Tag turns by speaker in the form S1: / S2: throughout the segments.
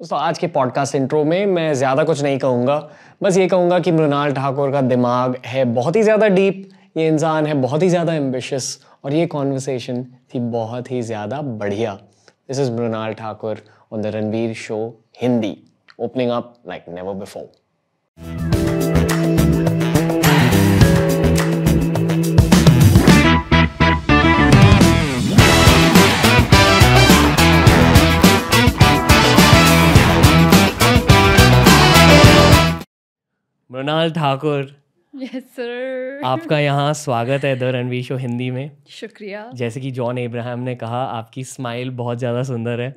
S1: दोस्तों आज के पॉडकास्ट इंट्रो में मैं ज़्यादा कुछ नहीं कहूँगा, बस ये कहूँगा कि मृणाल ठाकुर का दिमाग है बहुत ही ज़्यादा डीप, ये इंसान है बहुत ही ज़्यादा एम्बिशियस और ये कॉन्वर्सेशन थी बहुत ही ज़्यादा बढ़िया। This is Mrinal Thakur on the Ranveer show Hindi, opening up like never before. Mrinal Thakur,
S2: yes sir.
S1: आपका यहाँ स्वागत है द रणवीर शो हिंदी में।
S2: शुक्रिया।
S1: जैसे कि जॉन एब्राहम ने कहा, आपकी स्माइल बहुत ज़्यादा सुंदर है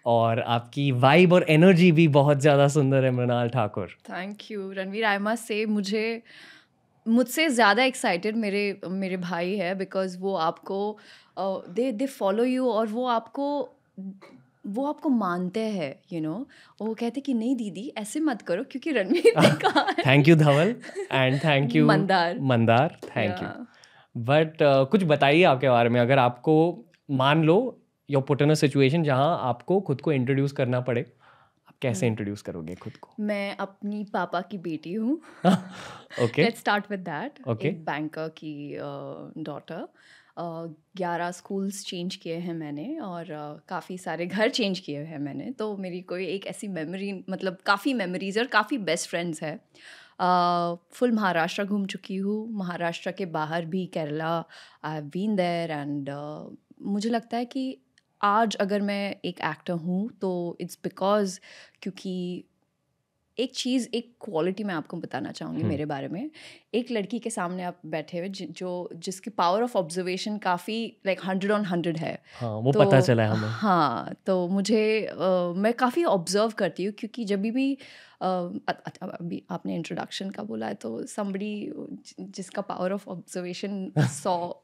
S1: और आपकी वाइब और एनर्जी भी बहुत ज़्यादा सुंदर है Mrinal Thakur.
S2: Thank you Ranveer. I must say मुझसे ज़्यादा एक्साइटेड मेरे भाई है, बिकॉज वो आपको दे फॉलो यू और वो आपको मानते हैं, यू नो। वो कहते कि नहीं दीदी ऐसे मत करो क्योंकि रणवीर ने कहा है।
S1: Thank you Dhawal and thank you Mandar, thank you. But कुछ बताइए आपके बारे में। अगर आपको मान लो you put in a situation जहाँ आपको खुद को इंट्रोड्यूस करना पड़े, आप कैसे इंट्रोड्यूस करोगे खुद को?
S2: मैं अपनी पापा की बेटी हूँ।
S1: Okay,
S2: let's start with that.
S1: Okay.
S2: एक बैंकर की डॉटर। 11 स्कूल्स चेंज किए हैं मैंने और काफ़ी सारे घर चेंज किए हैं मैंने। तो मेरी कोई एक ऐसी मेमोरी, मतलब काफ़ी मेमोरीज और काफ़ी बेस्ट फ्रेंड्स है। फुल महाराष्ट्र घूम चुकी हूँ, महाराष्ट्र के बाहर भी, Kerala I have been there. And मुझे लगता है कि आज अगर मैं एक एक्टर हूँ तो इट्स बिकॉज क्योंकि एक चीज़, एक क्वालिटी मैं आपको बताना चाहूँगी मेरे बारे में। एक लड़की के सामने आप बैठे हुए जिसकी पावर ऑफ ऑब्जर्वेशन काफ़ी लाइक 100 on 100 है।
S1: हाँ वो तो, पता चला है हमें।
S2: हाँ, तो मुझे मैं काफ़ी ऑब्जर्व करती हूँ क्योंकि जब भी अभी आपने इंट्रोडक्शन का बोला है तो somebody जिसका पावर ऑफ ऑब्जर्वेशन 100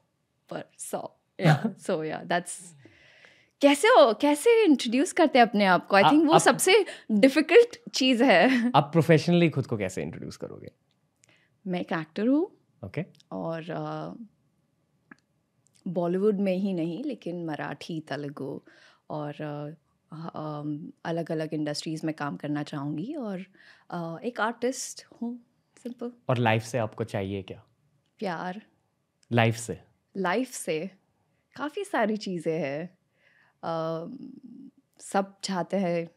S2: सो या दैट्स कैसे इंट्रोड्यूस करते हैं अपने आप को। आई थिंक वो सबसे डिफिकल्ट चीज़ है।
S1: आप प्रोफेशनली खुद को कैसे इंट्रोड्यूस करोगे?
S2: मैं एक एक्टर हूँ।
S1: ओके।
S2: और बॉलीवुड में ही नहीं लेकिन मराठी, तेलुगु और अलग अलग इंडस्ट्रीज़ में काम करना चाहूँगी और एक आर्टिस्ट हूँ, सिंपल।
S1: और लाइफ से आपको चाहिए क्या?
S2: प्यार।
S1: लाइफ से
S2: काफ़ी सारी चीज़ें हैं। सब चाहते हैं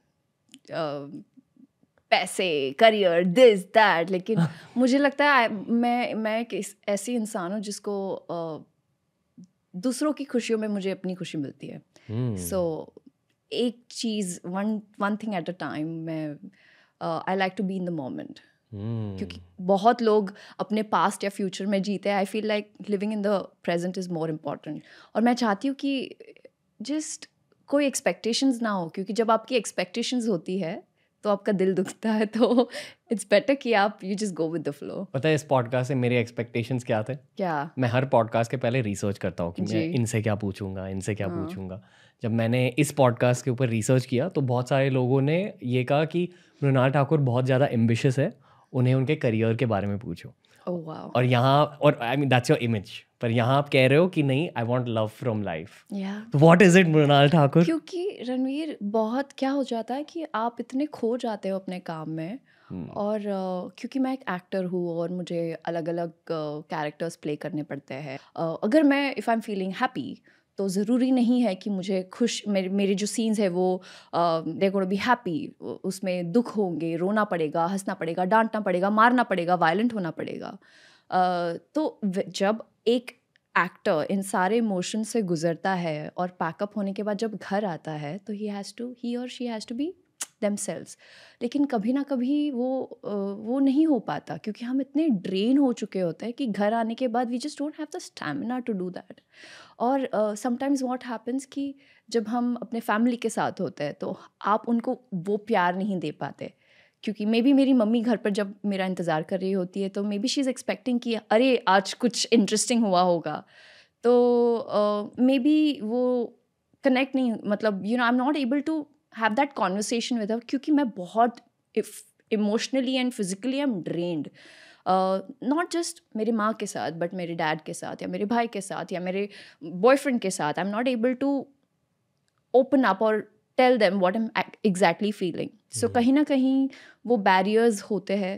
S2: पैसे, करियर, दिस दैट, लेकिन मुझे लगता है मैं एक ऐसी इंसान हूँ जिसको दूसरों की खुशियों में मुझे अपनी खुशी मिलती है। सो एक चीज़, one thing at a time. मैं I like to be in the moment, क्योंकि बहुत लोग अपने पास्ट या फ्यूचर में जीते हैं। आई feel like living in the present is more important. और मैं चाहती हूँ कि जस्ट कोई एक्सपेक्टेशंस ना हो, क्योंकि जब आपकी एक्सपेक्टेशंस होती है तो आपका दिल दुखता है। तो इट्स बेटर कि आप you just go with the flow.
S1: पता है इस पॉडकास्ट से मेरे एक्सपेक्टेशंस क्या थे?
S2: क्या?
S1: मैं हर पॉडकास्ट के पहले रिसर्च करता हूँ कि मैं इनसे क्या पूछूंगा। जब मैंने इस पॉडकास्ट के ऊपर रिसर्च किया तो बहुत सारे लोगों ने ये कहा कि मृणाल ठाकुर बहुत ज़्यादा एम्बिशियस है, उन्हें उनके करियर के बारे में पूछो।
S2: Oh, wow.
S1: और यहाँ, और I mean that's your image, पर यहाँ आप कह रहे हो कि नहीं, I want love from life. तो what is it Mrunal Thakur?
S2: क्योंकि रणवीर बहुत क्या हो जाता है कि आप इतने खो जाते हो अपने काम में। और क्योंकि मैं एक एक्टर हूँ और मुझे अलग अलग कैरेक्टर्स प्ले करने पड़ते हैं। अगर मैं if I am feeling happy तो ज़रूरी नहीं है कि मुझे मेरे जो सीन्स है वो दे गोना बी हैप्पी। उसमें दुख होंगे, रोना पड़ेगा, हंसना पड़ेगा, डांटना पड़ेगा, मारना पड़ेगा, वायलेंट होना पड़ेगा। तो जब एक एक्टर इन सारे इमोशन से गुजरता है और पैकअप होने के बाद जब घर आता है तो ही और she has to be themselves. लेकिन कभी ना कभी वो नहीं हो पाता क्योंकि हम इतने ड्रेन हो चुके होते हैं कि घर आने के बाद we just don't have the stamina to do that. और समटाइम्स व्हाट हैपन्स कि जब हम अपने फैमिली के साथ होते हैं तो आप उनको वो प्यार नहीं दे पाते, क्योंकि मे बी मेरी मम्मी घर पर जब मेरा इंतज़ार कर रही होती है तो may be she is expecting कि अरे आज कुछ इंटरेस्टिंग हुआ होगा। तो मे बी वो कनेक्ट नहीं, मतलब you know I am not able to have that conversation with her, क्योंकि मैं बहुत emotionally and physically I am drained. Not just मेरे माँ के साथ बट मेरे डैड के साथ या मेरे भाई के साथ या मेरे बॉयफ्रेंड के साथ। I am not able to open up और tell them what I am exactly feeling. So कहीं ना कहीं वो बैरियर्स होते हैं.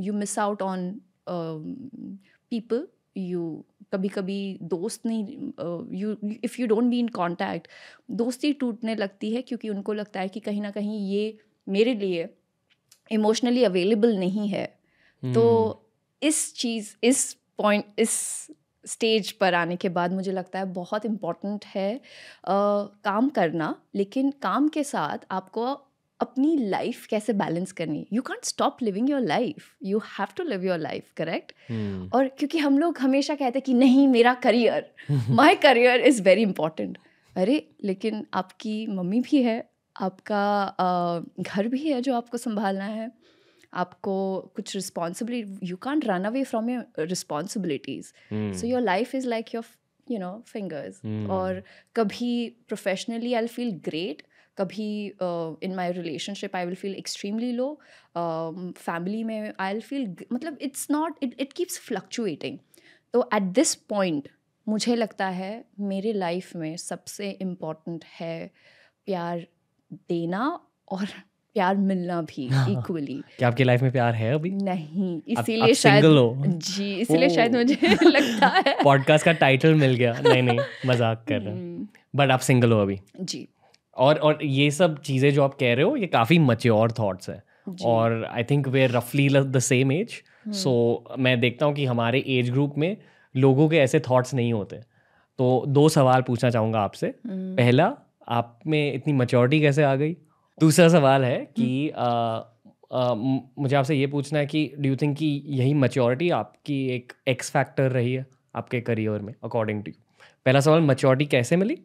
S2: You miss out on people. You कभी कभी दोस्त नहीं, you if you don't be in contact, दोस्ती टूटने लगती है क्योंकि उनको लगता है कि कहीं ना कहीं ये मेरे लिए इमोशनली अवेलेबल नहीं है. तो इस पॉइंट, इस स्टेज पर आने के बाद मुझे लगता है बहुत इम्पॉर्टेंट है काम करना, लेकिन काम के साथ आपको अपनी लाइफ कैसे बैलेंस करनी. You can't stop living your life, you have to live your life, correct. और क्योंकि हम लोग हमेशा कहते हैं कि नहीं मेरा career, my career is very important. अरे लेकिन आपकी मम्मी भी है, आपका घर भी है जो आपको संभालना है, आपको कुछ responsibility, you can't run away from your responsibilities. So your life is like your fingers. और कभी professionally I will feel great, कभी in my relationship I will feel extremely low, family में आई विल फील, मतलब it's not, it keeps fluctuating. तो at this point मुझे लगता है मेरे लाइफ में सबसे इम्पॉर्टेंट है प्यार देना और प्यार मिलना भी इक्वली.
S3: क्या आपकी लाइफ में प्यार है अभी?
S2: नहीं,
S3: आप
S2: इसीलिए शायद
S3: सिंगल हो?
S2: जी, इसीलिए शायद मुझे लगता है.
S3: पॉडकास्ट का टाइटल मिल गया. नहीं मजाक कर रहे हैं, बट आप सिंगल हो अभी.
S2: जी.
S3: और ये सब चीज़ें जो आप कह रहे हो ये काफ़ी मैच्योर थॉट्स है, और आई थिंक वे रफली द सेम एज. सो मैं देखता हूँ कि हमारे एज ग्रुप में लोगों के ऐसे थॉट्स नहीं होते. तो 2 सवाल पूछना चाहूँगा आपसे. पहला, आप में इतनी मैच्योरिटी कैसे आ गई? दूसरा सवाल है कि मुझे आपसे ये पूछना है कि डू यू थिंक कि यही मैच्योरिटी आपकी एक एक्स फैक्टर रही है आपके करियर में अकॉर्डिंग टू यू? पहला सवाल, मैच्योरिटी कैसे मिली?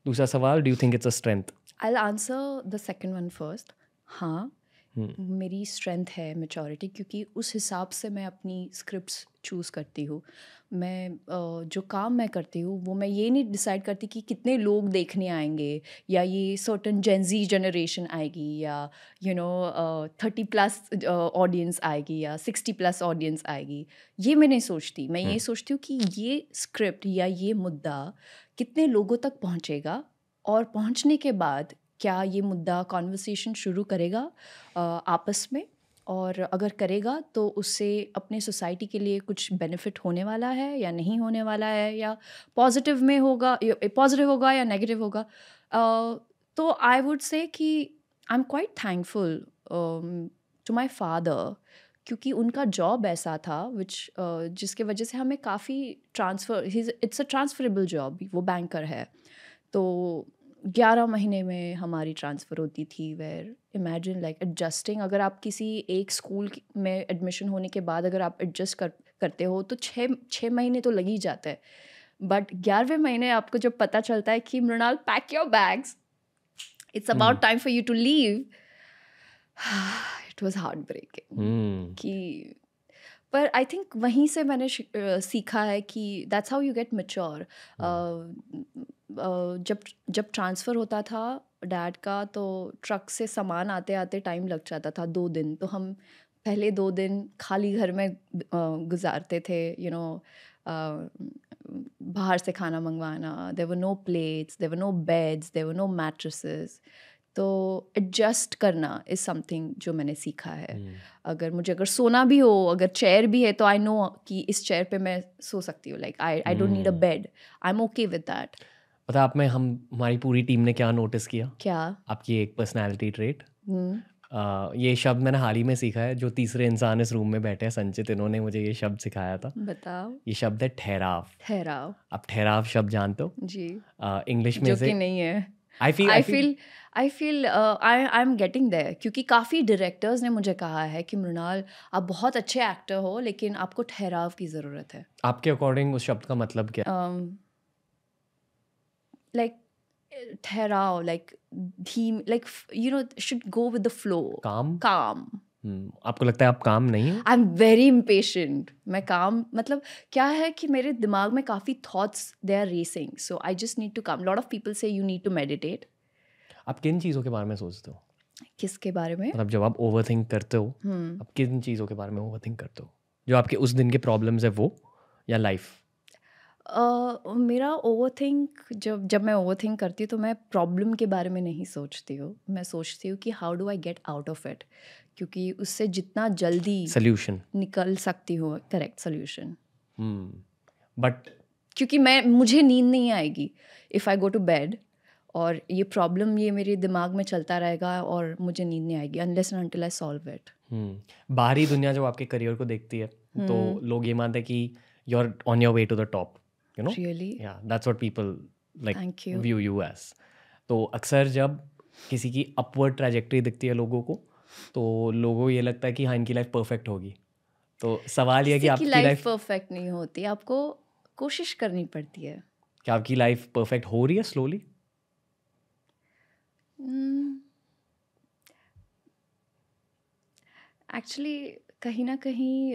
S3: दूसरा सवाल, do you think it's a strength?
S2: I'll answer the second one first. हाँ, मेरी स्ट्रेंथ है मैच्योरिटी, क्योंकि उस हिसाब से मैं अपनी स्क्रिप्ट्स चूज़ करती हूँ. मैं जो काम मैं करती हूँ वो मैं ये नहीं डिसाइड करती कि कितने लोग देखने आएंगे, या ये सर्टन जेनजी जनरेशन आएगी, या 30+ ऑडियंस आएगी, या 60+ ऑडियंस आएगी. ये मैं नहीं सोचती. मैं ये सोचती हूँ कि ये स्क्रिप्ट या ये मुद्दा कितने लोगों तक पहुँचेगा, और पहुंचने के बाद क्या ये मुद्दा कॉन्वर्सेशन शुरू करेगा आपस में, और अगर करेगा तो उससे अपने सोसाइटी के लिए कुछ बेनिफिट होने वाला है या नहीं होने वाला है, या पॉजिटिव होगा या नेगेटिव होगा. तो आई वुड से कि I am quite thankful to my father, क्योंकि उनका जॉब ऐसा था जिसके वजह से हमें काफ़ी इट्स अ ट्रांसफरेबल जॉब. वो बैंकर है, तो 11 महीने में हमारी ट्रांसफ़र होती थी. वेयर इमेजिन लाइक एडजस्टिंग, अगर आप किसी एक स्कूल में एडमिशन होने के बाद अगर आप एडजस्ट करते हो तो 6 महीने तो लग ही जाते हैं. बट 11वें महीने आपको जब पता चलता है कि Mrinal pack your bags, it's about time for you to leave, it was heart breaking. कि पर आई थिंक वहीं से मैंने सीखा है कि that's how you get mature. जब ट्रांसफ़र होता था डैड का, तो ट्रक से सामान आते आते टाइम लग जाता था 2 दिन. तो हम पहले 2 दिन खाली घर में गुजारते थे. बाहर से खाना मंगवाना, there were no plates, there were no beds, there were no mattresses. तो एडजस्ट करना इज़ समथिंग जो मैंने सीखा है. अगर सोना भी हो, अगर चेयर भी है, तो आई नो कि इस चेयर पे मैं सो सकती हूँ. Like I don't need a bed, I am okay with that.
S3: पता आप में हमारी पूरी टीम ने क्या नोटिस किया?
S2: क्या?
S3: आपकी एक पर्सनैलिटी ट्रेट. ये शब्द मैंने हाल ही में सीखा है. जो तीसरे इंसान इस रूम में बैठे हैं, संचित, इन्होंने मुझे ये शब्द सिखाया था.
S2: बताओ.
S3: ये शब्द है ठहराव.
S2: ठहराव.
S3: आप ठहराव शब्द जानते हो?
S2: जी.
S3: इंग्लिश में
S2: जो
S3: से
S2: कि नहीं है.
S3: I feel
S2: I am getting there, क्योंकि काफ़ी डायरेक्टर्स ने मुझे कहा है कि मृणाल आप बहुत अच्छे एक्टर हो, लेकिन आपको ठहराव की ज़रूरत है.
S3: आपके अकॉर्डिंग उस शब्द का मतलब क्या?
S2: लाइक ठहराव, लाइक धीम, like should go with the flow. Calm.
S3: आपको लगता है आप काम नहीं हो?
S2: I am very impatient. मैं काम, मतलब क्या है कि मेरे दिमाग में काफ़ी thoughts they are racing, so I just need to calm. Lot of people say you need to meditate.
S3: आप किन चीज़ों के बारे में सोचते हो?
S2: किसके बारे में?
S3: मतलब जब आप ओवरथिंक करते हो, आप किन चीज़ों के बारे में ओवरथिंक करते हो? जो आपके उस दिन के प्रॉब्लम्स है वो, या लाइफ?
S2: मेरा ओवरथिंक जब मैं ओवरथिंक करती हूँ तो मैं प्रॉब्लम के बारे में नहीं सोचती हूँ, मैं सोचती हूँ कि how do I get out of it, क्योंकि उससे जितना जल्दी
S3: सोल्यूशन।
S2: निकल सकती हूँ करेक्ट सोल्यूशन।
S3: बट
S2: क्योंकि मुझे नींद नहीं आएगी if I go to bed और ये प्रॉब्लम ये मेरे दिमाग में चलता रहेगा और मुझे नींद नहीं आएगी unless and until I solve it.
S3: बाहरी दुनिया जब आपके करियर को देखती है तो लोग ये मानते हैं कि you are on your way to the top, you know.
S2: Really?
S3: या that's what people like
S2: Thank you.
S3: View you as. तो अक्सर जब किसी की अपवर्ड ट्रैजेक्टरी दिखती है लोगों को, तो लोगों को ये लगता है कि हाँ, इनकी लाइफ परफेक्ट होगी। तो सवाल ये है कि
S2: किसी की
S3: आपकी
S2: लाइफ
S3: लाइफ,
S2: परफेक्ट नहीं होती, आपको कोशिश करनी पड़ती है।
S3: क्या आपकी लाइफ परफेक्ट हो रही है स्लोली?
S2: एक्चुअली कहीं ना कहीं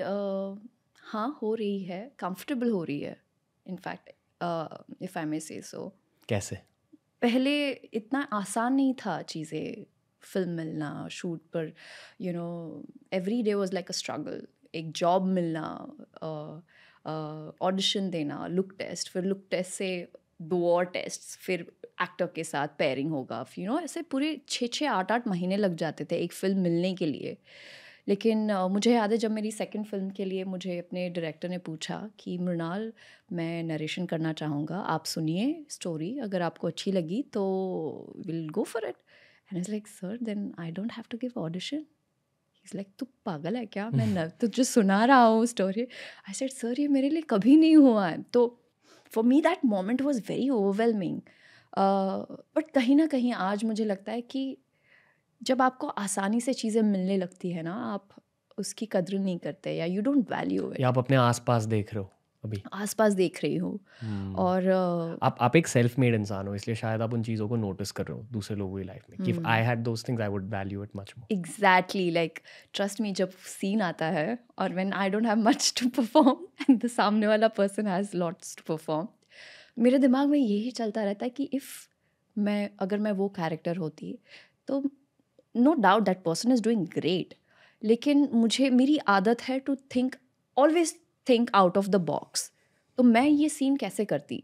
S2: हाँ हो रही है, कंफर्टेबल हो रही है इनफैक्ट, इफ़ आई मे से सो।
S3: कैसे?
S2: पहले इतना आसान नहीं था चीज़ें, फिल्म मिलना शूट पर, you know every day was like a struggle. एक जॉब मिलना, ऑडिशन देना, लुक टेस्ट, फिर लुक टेस्ट से 2 और टेस्ट, फिर एक्टर के साथ पेयरिंग होगा, यू नो ऐसे पूरे 6-8 महीने लग जाते थे एक फ़िल्म मिलने के लिए। लेकिन मुझे याद है जब मेरी सेकंड फिल्म के लिए मुझे अपने डायरेक्टर ने पूछा कि मृणाल मैं नरेशन करना चाहूँगा, आप सुनिए स्टोरी, अगर आपको अच्छी लगी तो will go for it. And I was like sir then I don't have to give audition. He is like तू पागल है क्या, मैं तुझे सुना रहा हूँ स्टोरी। आई सेड सर ये मेरे लिए कभी नहीं हुआ है। तो for me that moment was very overwhelming. But कहीं ना कहीं आज मुझे लगता है कि जब आपको आसानी से चीज़ें मिलने लगती है ना, आप उसकी कद्र नहीं करते या यू डोंट वैल्यू इट।
S3: या आप अपने आसपास देख रहे हो अभी?
S2: आसपास देख रही हूँ और
S3: आप एक सेल्फ मेड इंसान हो, इसलिए शायद आप उन चीज़ों को नोटिस कर रहे हो दूसरे लोगों की लाइफ में कि if I had those things I would value it much more.
S2: Exactly like trust me, जब सीन आता है और when I don't have much to perform and the सामने वाला person has lots to perform, मेरे दिमाग में यही चलता रहता है कि अगर मैं वो कैरेक्टर होती तो no doubt that person is doing great, लेकिन मेरी आदत है to always think out of the box. तो मैं ये सीन कैसे करती,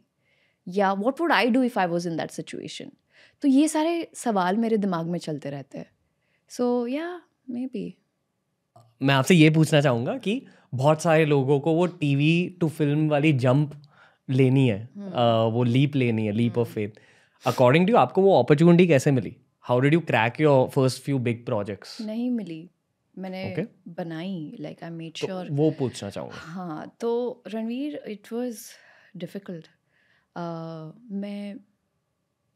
S2: या what would I do if I was in that situation. तो ये सारे सवाल मेरे दिमाग में चलते रहते हैं। सो या मे बी।
S3: मैं आपसे ये पूछना चाहूँगा कि बहुत सारे लोगों को वो टीवी टू फिल्म वाली जंप लेनी है, वो लीप लेनी है, leap of faith. According to आपको वो अपॉर्चुनिटी कैसे मिली? How did you crack your first few big projects?
S2: नहीं मिली, मैंने
S3: Okay.
S2: बनाई, लाइक आई मेड श्योर।
S3: वो पूछना चाहूँगा।
S2: हाँ तो रणवीर इट वाज डिफ़िकल्ट।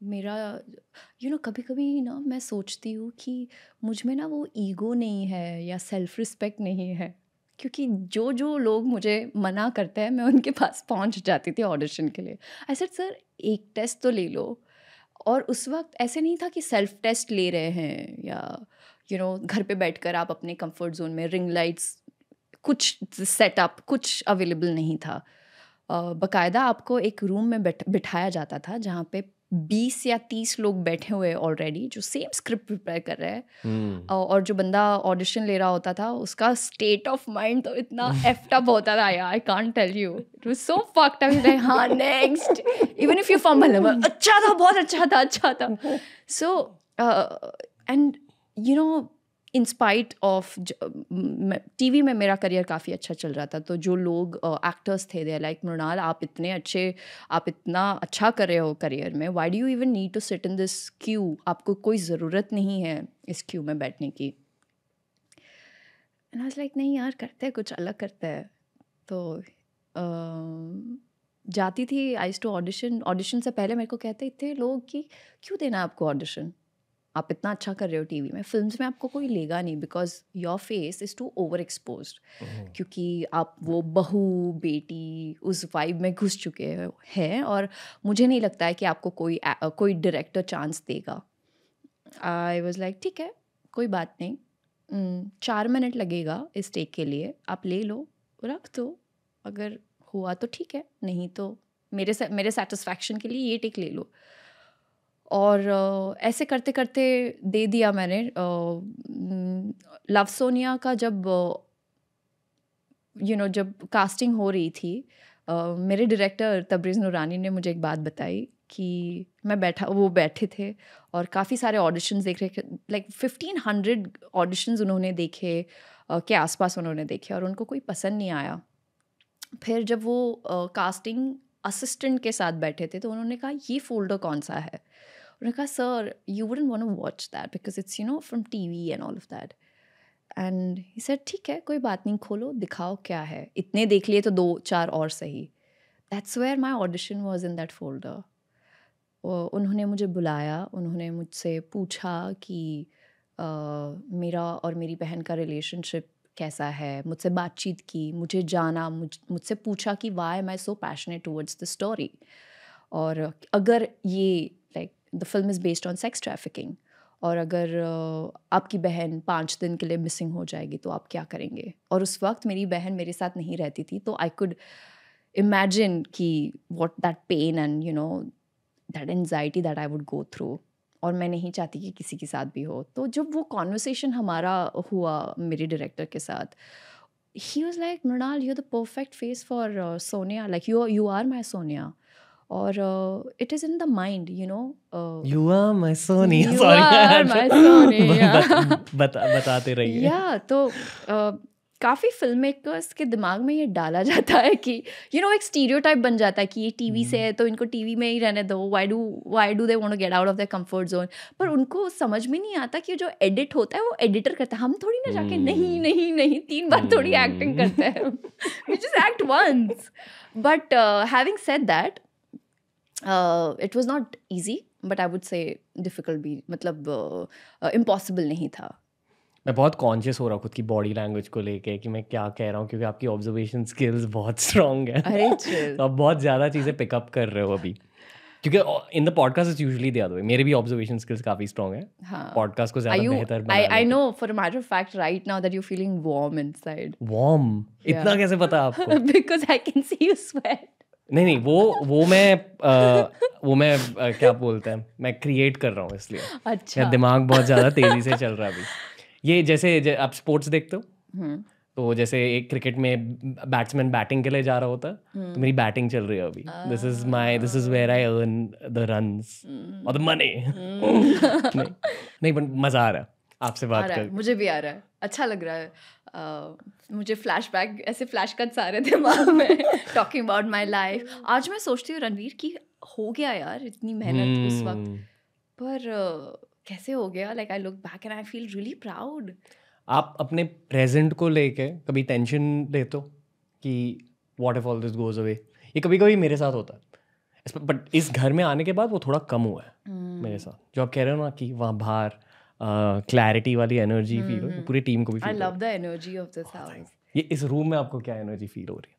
S2: मेरा कभी कभी ना मैं सोचती हूँ कि मुझ में ना वो ईगो नहीं है या सेल्फ रिस्पेक्ट नहीं है, क्योंकि जो लोग मुझे मना करते हैं मैं उनके पास पहुँच जाती थी ऑडिशन के लिए। आई सेड सर एक टेस्ट तो ले लो। और उस वक्त ऐसे नहीं था कि सेल्फ टेस्ट ले रहे हैं या घर पे बैठकर आप अपने कंफर्ट जोन में, रिंग लाइट्स, कुछ सेटअप कुछ अवेलेबल नहीं था। बाकायदा आपको एक रूम में बिठाया जाता था जहाँ पे 20 या 30 लोग बैठे हुए ऑलरेडी जो सेम स्क्रिप्ट प्रिपेयर कर रहे हैं। और जो बंदा ऑडिशन ले रहा होता था उसका स्टेट ऑफ माइंड तो इतना एफ्ड अप होता था यार, I can't tell you, it was so fucked up. Like हाँ next, even if you fumble, अच्छा था, बहुत अच्छा था। So and in spite of TV में मेरा करियर काफ़ी अच्छा चल रहा था, तो जो लोग एक्टर्स थे दे लाइक मृणाल आप इतना अच्छा कर रहे हो करियर में, why do you even need to sit in this queue, आपको कोई ज़रूरत नहीं है इस क्यू में बैठने की। एंड आई वाज लाइक नहीं यार, करते हैं कुछ अलग करते हैं। तो जाती थी, आई यूज्ड टू ऑडिशन से पहले मेरे को कहते इतने लोग कि क्यों देना आपको ऑडिशन, आप इतना अच्छा कर रहे हो टीवी में, फिल्म्स में आपको कोई लेगा नहीं because your face is too over exposed, क्योंकि आप वो बहू बेटी उस वाइब में घुस चुके हैं और मुझे नहीं लगता है कि आपको कोई डायरेक्टर चांस देगा। आई वाज लाइक ठीक है कोई बात नहीं, 4 मिनट लगेगा इस टेक के लिए, आप ले लो रख दो, अगर हुआ तो ठीक है, नहीं तो मेरे सेटिस्फैक्शन के लिए ये टेक ले लो। और ऐसे करते करते दे दिया मैंने। लव सोनिया का जब कास्टिंग हो रही थी, मेरे डायरेक्टर तबरेज़ नूरानी ने मुझे एक बात बताई कि वो बैठे थे और काफ़ी सारे ऑडिशंस देख रहे थे, लाइक 1500 ऑडिशंस उन्होंने देखे के आसपास उन्होंने देखे और उनको कोई पसंद नहीं आया। फिर जब वो कास्टिंग असिस्टेंट के साथ बैठे थे तो उन्होंने कहा ये फ़ोल्डर कौन सा है? उन्होंने कहा sir you wouldn't want to watch that because it's from TV and all of that. And he said ठीक है कोई बात नहीं, खोलो दिखाओ क्या है, इतने देख लिए तो 2-4 और सही। That's where my audition was in that folder. उन्होंने मुझे बुलाया, उन्होंने मुझसे पूछा कि मेरा और मेरी बहन का रिलेशनशिप कैसा है, मुझसे बातचीत की, मुझे जाना, मुझसे पूछा कि why am I so passionate towards the story, और अगर ये like the film is based on sex trafficking और अगर आपकी बहन 5 दिन के लिए मिसिंग हो जाएगी तो आप क्या करेंगे। और उस वक्त मेरी बहन मेरे साथ नहीं रहती थी, तो आई कुड इमेजिन कि what that pain and that anxiety that I would go through, और मैं नहीं चाहती कि किसी के साथ भी हो। तो जब वो कॉन्वर्सेशन हमारा हुआ मेरे डायरेक्टर के साथ, he was like Mrunal you are the perfect face for Sonia, like you are my Sonia, और it is in the mind
S3: you are my Sonia,
S2: You are my Sonia.
S3: बताते रहिए।
S2: या तो काफ़ी फिल्म मेकर्स के दिमाग में ये डाला जाता है कि एक स्टीरियोटाइप बन जाता है कि ये टीवी से है तो इनको टीवी में ही रहने दो, why do they want to get out of their comfort zone. पर उनको समझ में नहीं आता कि जो एडिट होता है वो एडिटर करता है, हम थोड़ी ना जाके नहीं नहीं नहीं 3 बार थोड़ी एक्टिंग करते हैं, we just act once. But having said that it was not easy, but I would say difficult भी, मतलब इम्पॉसिबल नहीं था।
S3: मैं बहुत कॉन्शियस हो रहा हूँ खुद की बॉडी लैंग्वेज को लेके कि मैं क्या कह रहा हूँ, क्योंकि आपकी ऑब्जर्वेशन स्किल्स बहुत स्ट्रांग है।
S2: अरे chill.
S3: तो आप बहुत ज़्यादा चीज़ें पिकअप कर रहे हो अभी, क्योंकि in the podcast is usually the other way. मेरे भी ऑब्जर्वेशन स्किल्स काफ़ी स्ट्रांग है,
S2: हाँ।
S3: पॉडकास्ट को
S2: Are
S3: ज़्यादा
S2: you?
S3: बेहतर
S2: I
S3: बनाने
S2: know for a matter of fact right now that you're feeling warm inside.
S3: Warm, इतना
S2: Yeah.
S3: कैसे पता आपको?
S2: Because I can see you sweat.
S3: नहीं वो मैं क्या बोलते हैं, मैं क्रिएट कर रहा हूँ इसलिए।
S2: अच्छा।
S3: मेरा दिमाग बहुत ज़्यादा तेज़ी से चल रहा है अभी। ये जैसे आप स्पोर्ट्स देखते हो, तो जैसे एक क्रिकेट में बैट्समैन बैटिंग के लिए जा रहा होता है, तो मेरी बैटिंग चल रही है अभी। This is where I earn the runs और द मनी। नहीं बट मज़ा आ रहा है आपसे
S2: आ
S3: बात
S2: रहा है,
S3: कर।
S2: मुझे भी आ रहा है, अच्छा लग रहा है। मुझे फ्लैशबैक, ऐसे फ्लैश कट्स आ रहे थे दिमाग में, टॉकिंग अबाउट माय लाइफ। आज मैं सोचती हूँ रणवीर कि हो गया यार इतनी मेहनत उस वक्त, पर कैसे हो गया। Like I look back and I feel really proud.
S3: आप अपने प्रेजेंट को लेके कभी टेंशन लेते हो कि what if all this goes away? ये कभी कभी मेरे साथ होता है, बट इस घर में आने के बाद वो थोड़ा कम हुआ है मेरे साथ। जो आप कह रहे हो ना कि वहाँ बाहर क्लैरिटी वाली एनर्जी फील हो, पूरी टीम को भी
S2: I
S3: feel
S2: love the energy of this house.
S3: ये इस रूम में आपको क्या एनर्जी फील हो रही है?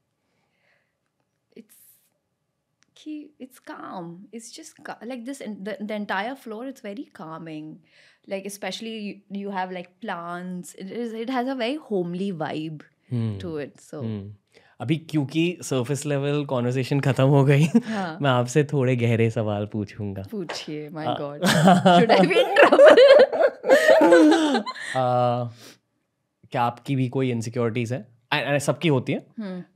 S2: It's calm. It's just like this. The entire floor, it's very calming. Like especially you have like plants. It has a very homely vibe to it. So
S3: अभी क्योंकि सरफेस लेवल कॉन्वर्सेशन खत्म हो गई, मैं आपसे थोड़े गहरे सवाल पूछूंगा।
S2: पूछिए। My God, should I be in trouble?
S3: क्या आपकी भी कोई इनसिक्योरिटीज है? सबकी होती है,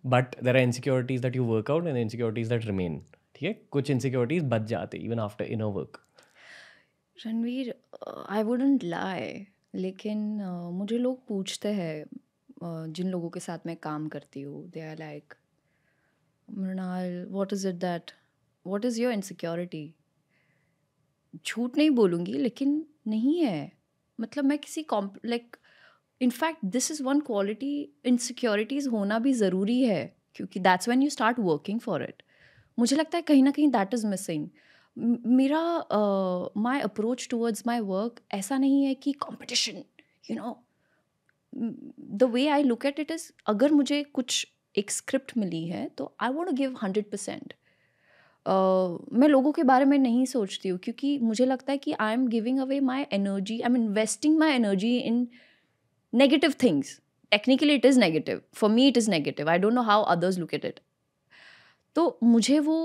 S3: but there are insecurities that you work out and insecurities that remain. ठीक है, कुछ इनसिक्योरिटीज बच जाते even after inner work.
S2: Ranveer, I wouldn't lie, लेकिन मुझे लोग पूछते हैं, जिन लोगों के साथ मैं काम करती हूँ, they are like Mrinal what is your insecurity? झूठ नहीं बोलूँगी लेकिन नहीं है। मतलब मैं किसी like in fact this is one quality, insecurities होना भी ज़रूरी है, क्योंकि that's when you start working for it. मुझे लगता है कहीं ना कहीं दैट इज़ मिसिंग। मेरा my approach towards my work ऐसा नहीं है कि competition, the way I look at it is, अगर मुझे कुछ एक स्क्रिप्ट मिली है तो आई वांट टू गिव 100%। मैं लोगों के बारे में नहीं सोचती हूँ, क्योंकि मुझे लगता है कि I am giving away my energy, I am investing my energy in negative things. Technically it is negative, for me it is negative, I don't know how others look at it. तो मुझे वो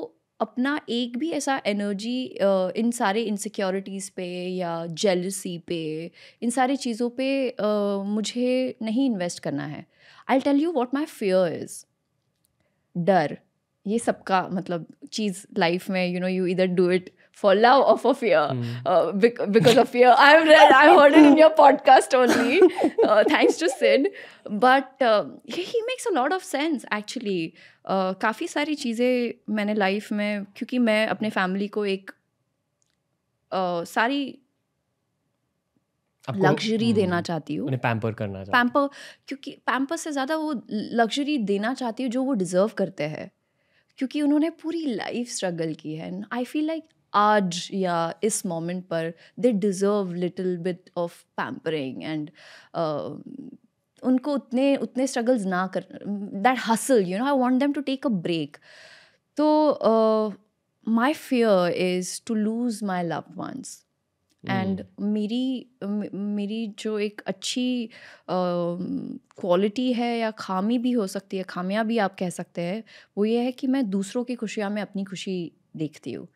S2: अपना एक भी ऐसा energy in सारे insecurities पे या जेलसी पे, इन सारी चीज़ों पे मुझे नहीं इन्वेस्ट करना है। I tell you what my fear is, डर। ये सबका मतलब चीज़ लाइफ में, यू नो, यू इधर do it for love or for fear. Because of fear, I heard it in your podcast only, thanks to Sid. But he makes a lot of sense actually. काफ़ी सारी चीज़ें मैंने life में, क्योंकि मैं अपने family को एक सारी लग्जरी देना चाहती हूँ,
S3: उन्हें पैम्पर करना चाहती
S2: पैम्पर, क्योंकि पैम्पर से ज़्यादा वो लग्जरी देना चाहती हूँ जो वो डिज़र्व करते हैं, क्योंकि उन्होंने पूरी लाइफ स्ट्रगल की है. एंड आई फील लाइक आज या इस मोमेंट पर they deserve little bit of pampering, and उनको उतने स्ट्रगल्स ना कर, that hustle, you know, I want them to take a break. तो my fear is to lose my loved ones. And मेरी जो एक अच्छी क्वालिटी है या खामी भी हो सकती है, खामियां भी आप कह सकते हैं, वो ये है कि मैं दूसरों की खुशियाँ में अपनी खुशी देखती हूँ.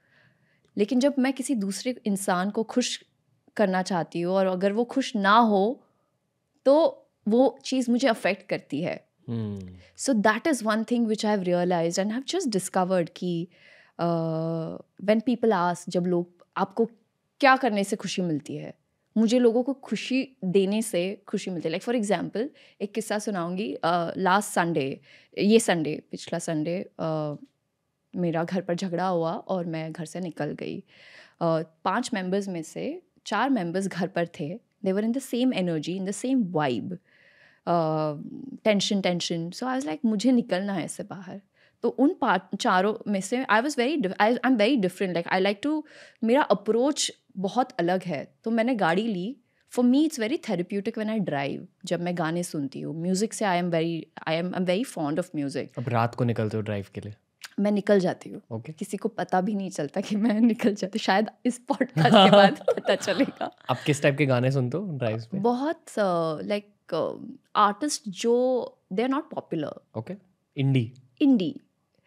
S2: लेकिन जब मैं किसी दूसरे इंसान को खुश करना चाहती हूँ और अगर वो खुश ना हो तो वो चीज़ मुझे अफेक्ट करती है. So that is one thing which I have realised and have just discovered कि व्हेन पीपल आस्क, जब लोग आपको क्या करने से खुशी मिलती है, मुझे लोगों को खुशी देने से खुशी मिलती है. लाइक फॉर एग्जांपल एक किस्सा सुनाऊंगी. लास्ट संडे, ये संडे, पिछला संडे, मेरा घर पर झगड़ा हुआ और मैं घर से निकल गई. 5 मेंबर्स में से 4 मेंबर्स घर पर थे. They were in the same energy, in the same vibe, tension. So I was like मुझे निकलना है इससे बाहर. तो उन चारों में से I am very different. Like I like to, मेरा अप्रोच बहुत अलग है. तो मैंने गाड़ी ली. For me it's very therapeutic when I drive. जब मैं गाने सुनती हूँ, म्यूजिक से I am very fond of music.
S3: अब रात को निकलते हो ड्राइव के लिए?
S2: मैं निकल जाती हूँ.
S3: Okay.
S2: किसी को पता भी नहीं चलता कि मैं निकल जाती. शायद इस पॉडकास्ट के बाद पता चलेगा.
S3: आप किस टाइप के गाने सुनते हो ड्राइव पे?
S2: बहुत लाइक आर्टिस्ट जो they are not popular.
S3: Okay. Indie,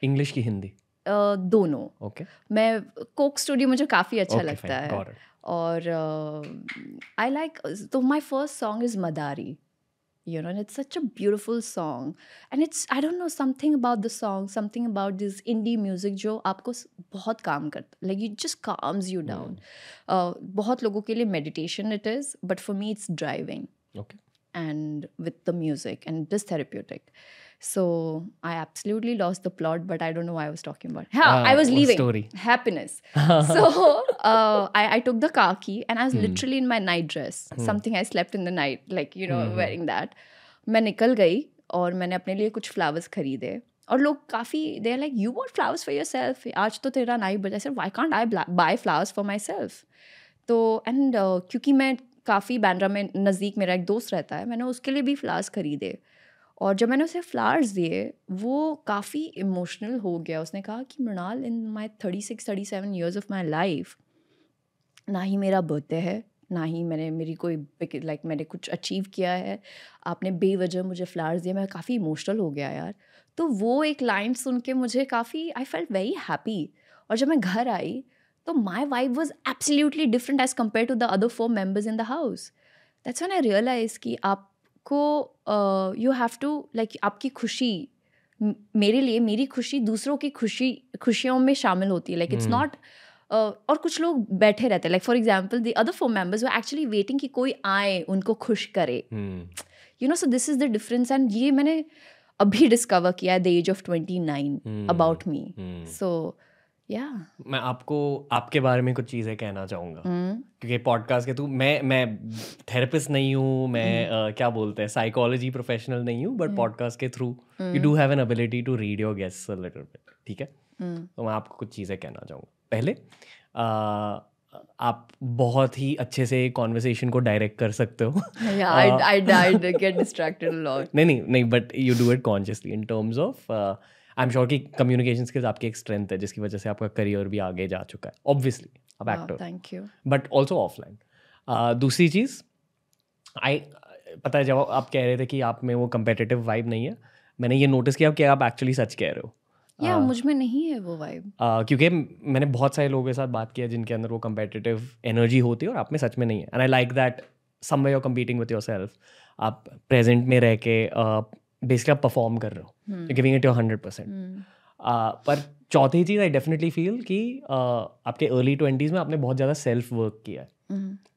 S3: English की हिंदी?
S2: दोनों.
S3: ओके.
S2: मैं कोक स्टूडियो मुझे काफ़ी अच्छा
S3: Okay,
S2: लगता
S3: fine,
S2: है.
S3: got it.
S2: और आई लाइक, तो my first song is Madari. You know, and it's such a beautiful song, and it's, I don't know, something about the song, something about this indie music जो आपको बहुत काम करता, like it just calms you down. बहुत लोगों के लिए meditation it is, but for me it's driving.
S3: Okay.
S2: And with the music, and it is therapeutic. So I absolutely lost the plot, but I don't know why I was talking about. I was leaving.
S3: Story.
S2: Happiness. So I took the car key and I was literally in my night dress. Something I slept in the night, like, you know, wearing that. मैं निकल गई और मैंने अपने लिए कुछ flowers खरीदे. और लोग काफ़ी, they are like, you want flowers for yourself, आज तो तेरा नाइट बजा. Sir why can't I buy flowers for my self. तो एंड क्योंकि मैं काफ़ी बांद्रा में नज़दीक मेरा एक दोस्त रहता है, मैंने उसके लिए भी फ्लावर्स खरीदे. और जब मैंने उसे फ्लावर्स दिए, वो काफ़ी इमोशनल हो गया. उसने कहा कि मृणाल, इन माई 36-37 ईयर्स ऑफ माई लाइफ, ना ही मेरा बर्थडे है, ना ही मेरी कोई लाइक मैंने कुछ अचीव किया है, आपने बेवजह मुझे फ्लावर्स दिए. मैं काफ़ी इमोशनल हो गया यार. तो वो एक लाइन सुन के मुझे काफ़ी, आई फेल्ट वेरी हैप्पी. और जब मैं घर आई तो my vibe was absolutely different as compare to the other 4 members in the house. That's when I realize कि आपको यू हैव टू, लाइक, आपकी खुशी, मेरे लिए मेरी खुशी दूसरों की खुशियों में शामिल होती है. लाइक इट्स नॉट, और कुछ लोग बैठे रहते हैं, like for example the other 4 members were actually waiting कि कोई आए उनको खुश करे. You know, so this is the difference. And ये मैंने अभी डिस्कवर किया at the age of 29 about me. So या
S3: मैं आपको आपके बारे में कुछ चीज़ें कहना चाहूँगा, क्योंकि पॉडकास्ट के थ्रू मैं थेरेपिस्ट नहीं हूँ, मैं क्या बोलते हैं, साइकोलॉजी प्रोफेशनल नहीं हूँ, बट पॉडकास्ट के through you do have an ability to read your guests a little bit. ठीक है. तो मैं आपको कुछ चीज़ें कहना चाहूँगा. पहले आप बहुत ही अच्छे से कॉन्वर्सेशन को डायरेक्ट कर सकते हो.
S2: I get distracted a lot.
S3: नहीं, but you do it consciously in terms of, I am sure कि कम्युनिकेशन स्किल्स आपकी एक स्ट्रेंथ है, जिसकी वजह से आपका करियर भी आगे जा चुका है. ऑब्वियसली आप actor,
S2: thank you,
S3: but also offline. दूसरी चीज़, पता है, जब आप कह रहे थे कि आप में वो कंपेटिटिव वाइब नहीं है, मैंने ये नोटिस किया कि आप एक्चुअली सच कह रहे हो.
S2: मुझ में नहीं है वो वाइब.
S3: क्योंकि मैंने बहुत सारे लोगों के साथ बात किया जिनके अंदर वो कंपेटिटिव एनर्जी होती है और आप में सच में नहीं है. And I like that somewhere you are competing with yourself. आप प्रेजेंट में रह के बेसिकली आप परफॉर्म कर रहे हो, यू गिविंग इट योर 100%. पर चौथी चीज़ आई डेफिनेटली फील कि आपके अर्ली 20s में आपने बहुत ज़्यादा सेल्फ वर्क किया है,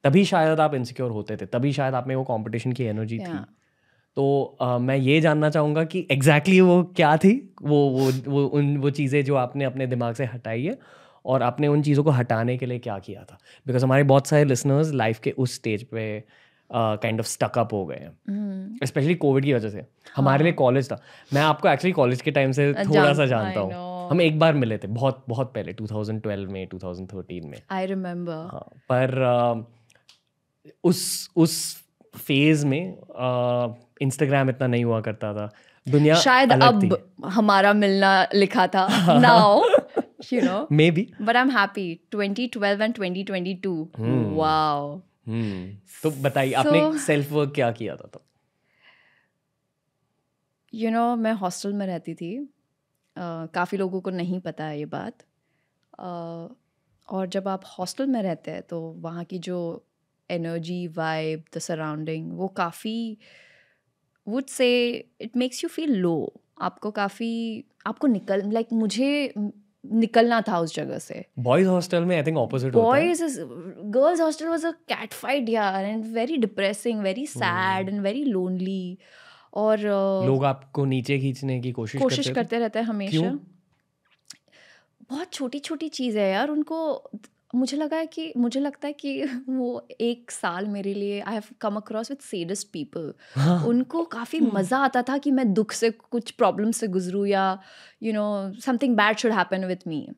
S3: तभी शायद आप इनसिक्योर होते थे, तभी शायद आप में वो कंपटीशन की एनर्जी थी।
S2: Yeah.
S3: तो मैं ये जानना चाहूँगा कि एग्जैक्टली वो क्या थी, वो चीज़ें जो आपने अपने दिमाग से हटाई है, और आपने उन चीज़ों को हटाने के लिए क्या किया था। बिकॉज हमारे बहुत सारे लिसनर्स लाइफ के उस स्टेज पे काइंड ऑफ स्टक अप हो गए हैं, स्पेशली कोविड की वजह से। हमारे लिए कॉलेज था, मैं आपको एक्चुअली कॉलेज के टाइम से थोड़ा सा जानता हूँ। हम एक बार मिले थे बहुत बहुत पहले 2012 में, 2013 में।
S2: I remember.
S3: हाँ, पर उस फेज में इंस्टाग्राम इतना नहीं हुआ करता था, दुनिया
S2: शायद
S3: अलग थी।
S2: अब हमारा मिलना लिखा था now, you know.
S3: Maybe.
S2: But I'm happy. 2012 and 2022. Wow.
S3: तो बताइए आपने सेल्फ वर्क क्या किया था तब?
S2: You know, मैं हॉस्टल में रहती थी। काफ़ी लोगों को नहीं पता है ये बात। और जब आप हॉस्टल में रहते हैं तो वहाँ की जो एनर्जी, वाइब, द सराउंडिंग, वो काफ़ी would say it makes you feel low. आपको मुझे निकलना था उस जगह से।
S3: बॉयज हॉस्टल में आई थिंक ऑपोजिट होता है।
S2: Girls hostel was a cat fight यार, and very depressing, very sad and very lonely. और
S3: लोग आपको नीचे खींचने की कोशिश
S2: करते रहते हैं हमेशा।
S3: क्यों?
S2: बहुत छोटी छोटी चीज़ है यार उनको। मुझे लगता है कि वो एक साल मेरे लिए I have come across with saddest people. उनको काफ़ी मज़ा आता था कि मैं दुख से, कुछ प्रॉब्लम से गुजरूँ, या you know something bad should happen with me.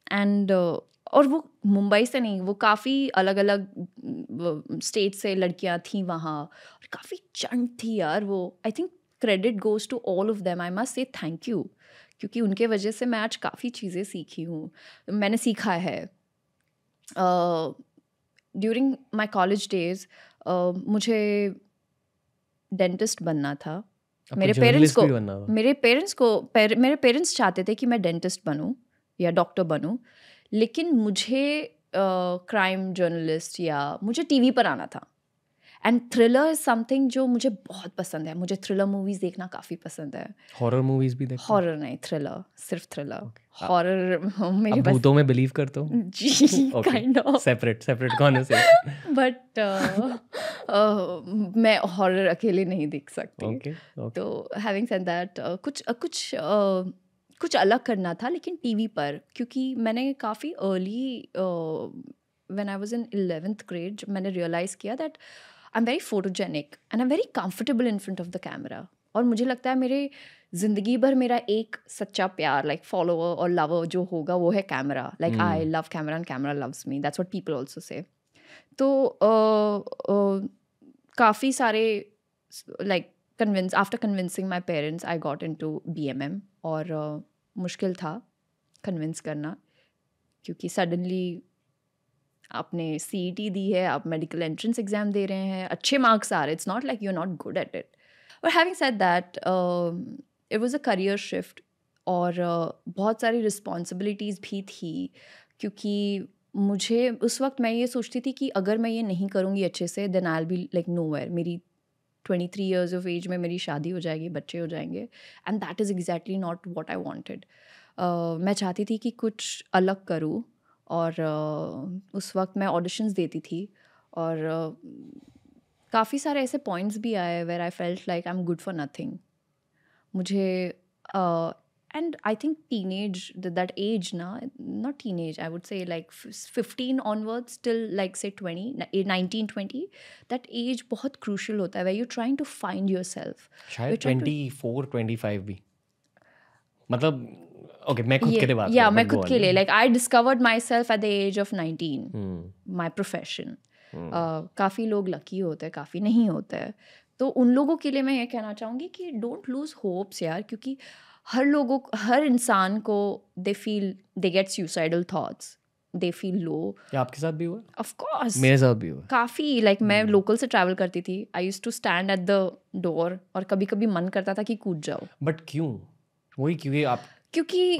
S2: And और वो मुंबई से नहीं, वो काफ़ी अलग अलग स्टेट से लड़कियां थी वहाँ, और काफ़ी चंट थी यार वो। I think credit goes to all of them. I must say thank you, क्योंकि उनके वजह से मैं आज काफ़ी चीज़ें सीखी हूँ, मैंने सीखा है। ड्यूरिंग माई कॉलेज डेज मुझे डेंटिस्ट बनना था। मेरे पेरेंट्स चाहते थे कि मैं डेंटिस्ट बनूं या डॉक्टर बनूं, लेकिन मुझे क्राइम जर्नलिस्ट या मुझे टीवी पर आना था। एंड थ्रिलर इज समथिंग जो मुझे बहुत पसंद है। मुझे थ्रिलर मूवीज देखना काफ़ी पसंद है।
S3: हॉरर मूवीज भी देखते?
S2: हॉरर नहीं, थ्रिलर, सिर्फ थ्रिलर। हॉरर मेरे पास।
S3: भूतों में बिलीव करते हो?
S2: जी, kind of.
S3: Separate conversation.
S2: But मैं हॉरर अकेले नहीं देख सकती। तो हैविंग सेड दैट, कुछ अलग करना था, लेकिन टीवी पर, क्योंकि मैंने काफ़ी early when I was in 11th grade मैंने रियलाइज़ किया that I am very photogenic and I am very comfortable in front of the camera. और मुझे लगता है मेरे ज़िंदगी भर मेरा एक सच्चा प्यार, लाइक फॉलोअर और लवर जो होगा, वो है camera. Like I love camera and camera loves me, that's what people also say. तो काफ़ी सारे like after convincing my parents I got into BMM। और मुश्किल था कन्विंस करना, क्योंकि सडनली आपने CET दी है, आप मेडिकल एंट्रेंस एग्ज़ाम दे रहे हैं, अच्छे मार्क्स आ रहे, it's not like you are not good at it. और having said that, it was a career shift, और बहुत सारी रिस्पॉन्सिबिलिटीज़ भी थी, क्योंकि मुझे उस वक्त मैं ये सोचती थी कि अगर मैं ये नहीं करूँगी अच्छे से, then I will be like nowhere. मेरी 23 years ऑफ एज में मेरी शादी हो जाएगी, बच्चे हो जाएंगे, and that is exactly not what I wanted. मैं चाहती थी कि कुछ अलग करूँ, और उस वक्त मैं ऑडिशंस देती थी, और काफ़ी सारे ऐसे पॉइंट्स भी आए where I felt like I am good for nothing. मुझे and I think teenage, that age ना, not teenage, I would say like 15 onwards till like say 19-20, that age बहुत क्रूशल होता है, where you trying to find your self.
S3: शायद 24-25 भी, मतलब okay मैं खुद के लिए बात
S2: या मैं खुद के लिए, like I discovered my self at the age of 19, my profession. काफ़ी लोग लकी होते हैं, काफ़ी नहीं होते हैं। तो उन लोगों के लिए मैं ये कहना चाहूँगी कि डोंट लूज होप्स यार, क्योंकि हर इंसान को they get suicidal thoughts, they feel low.
S3: क्या आपके साथ भी हुआ?
S2: ऑफ कोर्स
S3: मेरे साथ भी हुआ
S2: काफ़ी। लाइक मैं लोकल से ट्रैवल करती थी, I used to stand at the door, और कभी कभी मन करता था कि कूद जाओ।
S3: बट क्यों? वही क्योंकि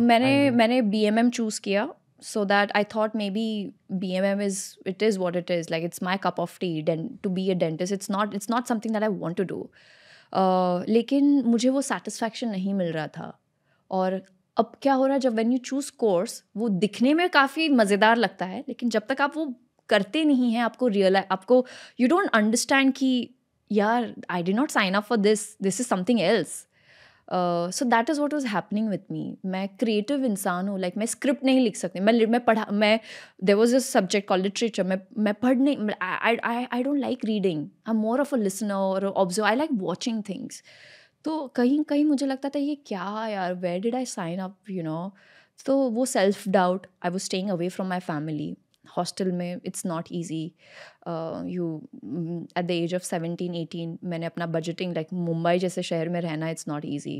S2: मैंने BMM चूज़ किया, so that I thought maybe BMM is what it is, like it's my cup of tea. To be a dentist, it's not something that I want to do. लेकिन मुझे वो satisfaction नहीं मिल रहा था, और अब क्या हो रहा है, जब व्हेन यू चूज कोर्स वो दिखने में काफ़ी मज़ेदार लगता है, लेकिन जब तक आप वो करते नहीं हैं आपको यू डोंट अंडरस्टैंड कि यार I did not sign up for this is something else. So that is what was happening with me. मैं क्रिएटिव इंसान हूँ, लाइक मैं स्क्रिप्ट नहीं लिख सकती. मैं there was a subject called literature. मैं पढ़ नहीं, I don't like reading. I am more of a listener और observe. I like watching things. तो कहीं कहीं मुझे लगता था ये क्या यार, where did I sign up, you know. तो वो self doubt. I was staying away from my family. हॉस्टल में it's not easy. You at the age of 17-18 मैंने अपना बजटिंग, लाइक मुंबई जैसे शहर में रहना, it's not easy.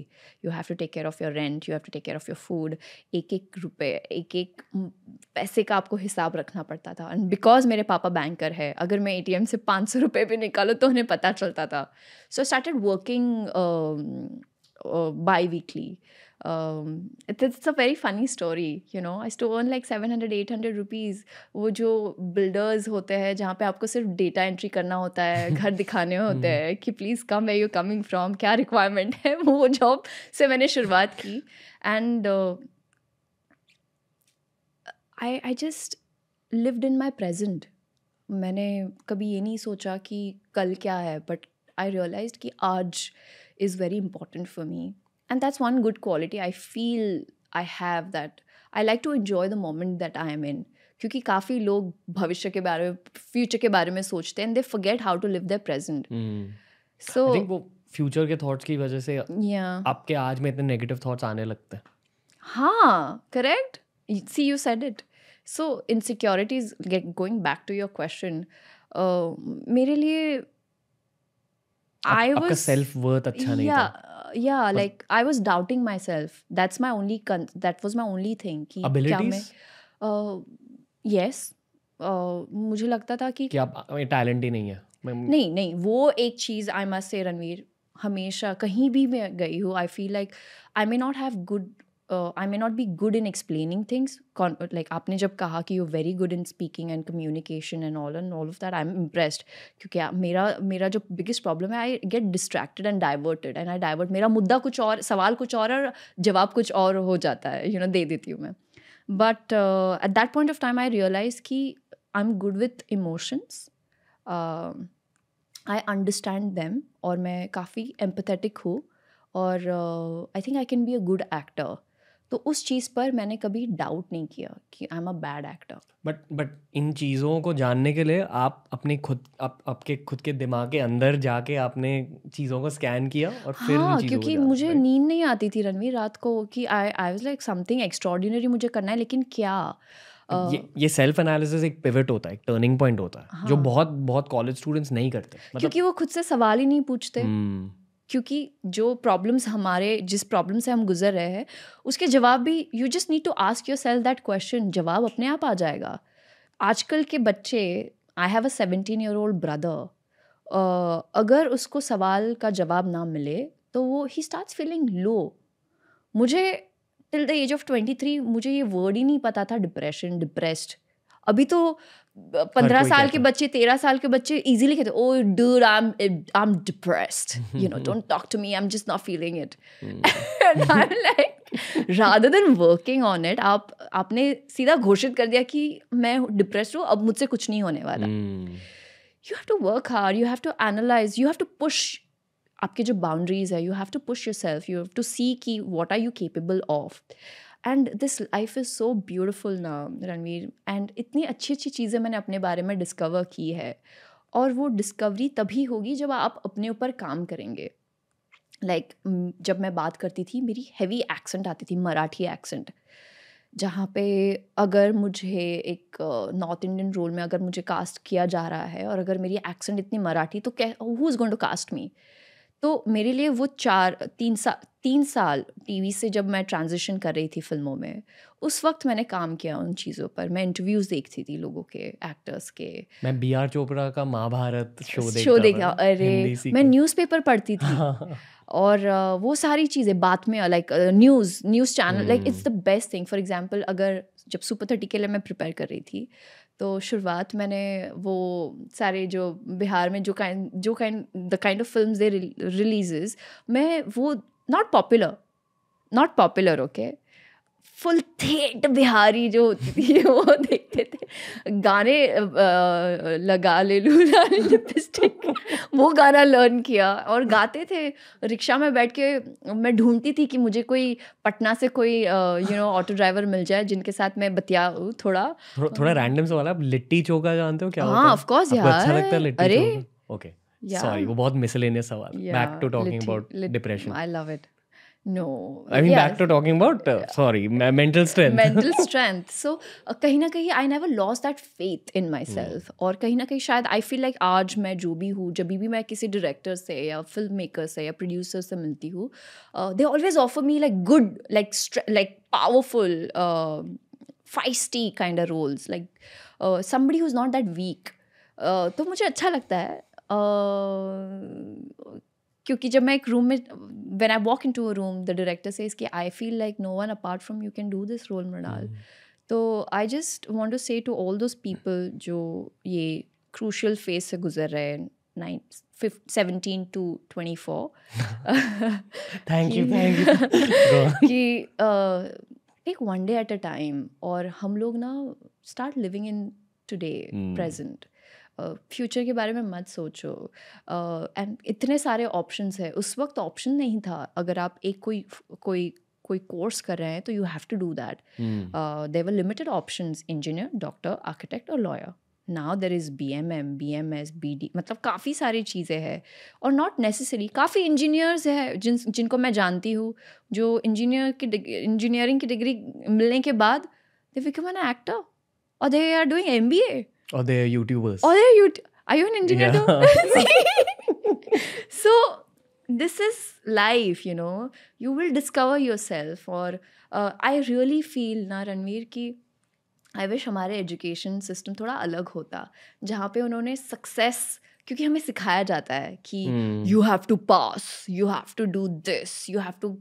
S2: You have to take care of your rent, you have to take care of your food. एक एक रुपये, एक एक पैसे का आपको हिसाब रखना पड़ता था. एंड बिकॉज मेरे पापा बैंकर है, अगर मैं ATM से 500 रुपये भी निकालूँ तो उन्हें पता चलता था. So I started working bi-weekly. It's a very funny story, you know. I used to earn like 700-800 rupees. वो जो बिल्डर्स होते हैं जहाँ पे आपको सिर्फ डेटा एंट्री करना होता है, घर दिखाने होते हैं कि please come where you coming from, क्या रिक्वायरमेंट है, वो जॉब से मैंने शुरुआत की. And I just lived in my present. मैंने कभी ये नहीं सोचा कि कल क्या है, बट आई रियलाइज्ड कि आज is very important for me, and that's one good quality I feel I have, that I like to enjoy the moment that I am in. क्योंकि काफ़ी लोग भविष्य के बारे में, फ्यूचर के बारे में सोचते हैं, and they forget how to live their present. So
S3: I think वो फ्यूचर के थॉट्स की वजह से
S2: yeah,
S3: आपके आज में इतने नेगेटिव थॉट्स आने लगते हैं.
S2: हाँ, correct. See, you said it. So insecurities, going back to your question, मेरे लिए
S3: आपका सेल्फ वर्थ अच्छा नहीं था.
S2: yeah, like I was doubting myself. That was my only thing कि क्या मैं yes, मुझे लगता था कि
S3: आप टैलेंट ही नहीं है.
S2: नहीं, वो एक चीज़ आई मस्ट से, रणवीर, हमेशा कहीं भी मैं गई हूँ, आई feel like I may not be good in explaining things. Like आपने जब कहा कि you very good in speaking and communication and all of that, I am impressed. क्योंकि मेरा जो बिगेस्ट प्रॉब्लम है, I get distracted and diverted, and I divert. मेरा मुद्दा कुछ और, सवाल कुछ और जवाब कुछ और हो जाता है, यू नो, दे देती हूँ मैं. But at that point of time I realize कि I am good with emotions, I understand them, और मैं काफ़ी एम्पथेटिक हूँ, और I think I can be a good actor. तो उस चीज़ पर मैंने कभी डाउट नहीं किया कि I am a bad actor.
S3: But in चीज़ों को जानने के लिए आप अपने आपके खुद के दिमाग के अंदर जाके आपने चीज़ों को स्कैन किया और फिर
S2: हाँ, क्योंकि मुझे नींद नहीं आती थी रणवीर रात को, कि आई वाज लाइक समथिंग एक्स्ट्रॉर्डिनरी मुझे करना है, लेकिन क्या.
S3: ये सेल्फ एनालिसिस एक पिवट होता है, एक टर्निंग पॉइंट होता है, जो बहुत कॉलेज स्टूडेंट्स नहीं करते.
S2: क्योंकि वो खुद से सवाल ही नहीं पूछते. क्योंकि जो प्रॉब्लम्स जिस प्रॉब्लम से हम गुजर रहे हैं, उसके जवाब भी, you just need to ask yourself that question, जवाब अपने आप आ जाएगा. आजकल के बच्चे, I have a 17-year-old brother, अगर उसको सवाल का जवाब ना मिले तो वो ही स्टार्ट्स फीलिंग लो. मुझे टिल द एज ऑफ 23 मुझे ये वर्ड ही नहीं पता था, डिप्रेस्ड. अभी तो 15 साल के बच्चे, 13 साल के बच्चे इजीली कहते, oh dude, I am depressed, you know, don't talk to me, I am just not feeling it. And I am like, rather than working on it, आपने सीधा घोषित कर दिया कि मैं डिप्रेस्ड हूँ, अब मुझसे कुछ नहीं होने वाला. You have to work hard, you have to analyze, you have to push आपके जो बाउंड्रीज है, you have to push yourself, you have to see कि what are you capable of. And this life is so beautiful ना Ranveer, and इतनी अच्छी अच्छी चीज़ें मैंने अपने बारे में डिस्कवर की है, और वो डिस्कवरी तभी होगी जब आप अपने ऊपर काम करेंगे. लाइक जब मैं बात करती थी, मेरी हैवी एक्सेंट आती थी, मराठी एक्सेंट, जहाँ पे अगर मुझे एक नॉर्थ इंडियन रोल में अगर मुझे कास्ट किया जा रहा है, और अगर मेरी एक्सेंट इतनी मराठी, तो who is going to cast me. तो मेरे लिए वो 3 साल टीवी से जब मैं ट्रांजिशन कर रही थी फिल्मों में, उस वक्त मैंने काम किया उन चीज़ों पर. मैं इंटरव्यूज़ देखती थी लोगों के, एक्टर्स के. मैं
S3: BR चोपड़ा का महाभारत शो देखा.
S2: अरे मैं न्यूज़पेपर पढ़ती थी. और वो सारी चीज़ें बात में, like news channel, like it's the best thing. For example, अगर जब सुपर 30 के लिए मैं प्रिपेयर कर रही थी, तो शुरुआत मैंने वो सारे जो बिहार में जो kind the kind of films they releases, मैं वो not popular, not popular, okay, full ठेठ बिहारी जो होती थी वो देखते थे, गाने लगा ले लूला लिपस्टिक, वो गाना लर्न किया और गाते थे रिक्शा में बैठ के। मैं ढूंढती थी कि मुझे कोई पटना से कोई ऑटो ड्राइवर मिल जाए जिनके साथ मैं बतियाऊँ थोड़ा।
S3: थोड़ा रैंडम सवाल है, आप लिट्टी चोखा जानते हो क्या होता है?
S2: हाँ, ऑफ कोर्स
S3: आपको अच्छा
S2: यार।
S3: लगता है लिट्टी
S2: अरे
S3: चोखा? ओके, सॉरी, वो बहुत मिसलेनियस सवाल। Back to talking about depression.
S2: I love it. No,
S3: I mean,
S2: yes.
S3: back to talking about sorry, mental strength.
S2: Mental strength. So कहीं ना कहीं I never lost that faith in myself. और कहीं ना कहीं शायद I feel like आज मैं जो भी हूँ, जब भी मैं किसी डायरेक्टर से या फिल्म मेकर से या प्रोड्यूसर से मिलती हूँ, they always offer me like good, like powerful, feisty kind of roles, like somebody who's not that weak. तो मुझे अच्छा लगता है, क्योंकि जब मैं एक रूम में, when I walk into a room, the director says कि I feel like no one apart from you can do this role, Mrinal. तो I just want to say to all those people जो ये crucial phase से गुजर रहे हैं, 17 to 24
S3: Thank you. Go on.
S2: कि take one day at a time, और हम लोग ना start living in today, present. Future के बारे में मत सोचो। एंड इतने सारे ऑप्शंस है, उस वक्त ऑप्शन नहीं था। अगर आप एक कोई कोर्स कर रहे हैं तो you have to do that. There were limited options, engineer, doctor, architect और lawyer. Now there is BMM, BMS, BD, मतलब काफ़ी सारी चीज़ें हैं। और नॉट नेसेसरी, काफ़ी इंजीनियर्स है जिनको मैं जानती हूँ जो इंजीनियरिंग की डिग्री मिलने के बाद दे बिकम एन एक्टर और they are doing MBA.
S3: Or they're YouTubers.
S2: Or are you an engineer too? So this is life, you know. You will discover yourself. और I really feel ना रणवीर कि I wish हमारे education system थोड़ा अलग होता, जहाँ पे उन्होंने सक्सेस, क्योंकि हमें सिखाया जाता है कि you have to pass, you have to do this, you have to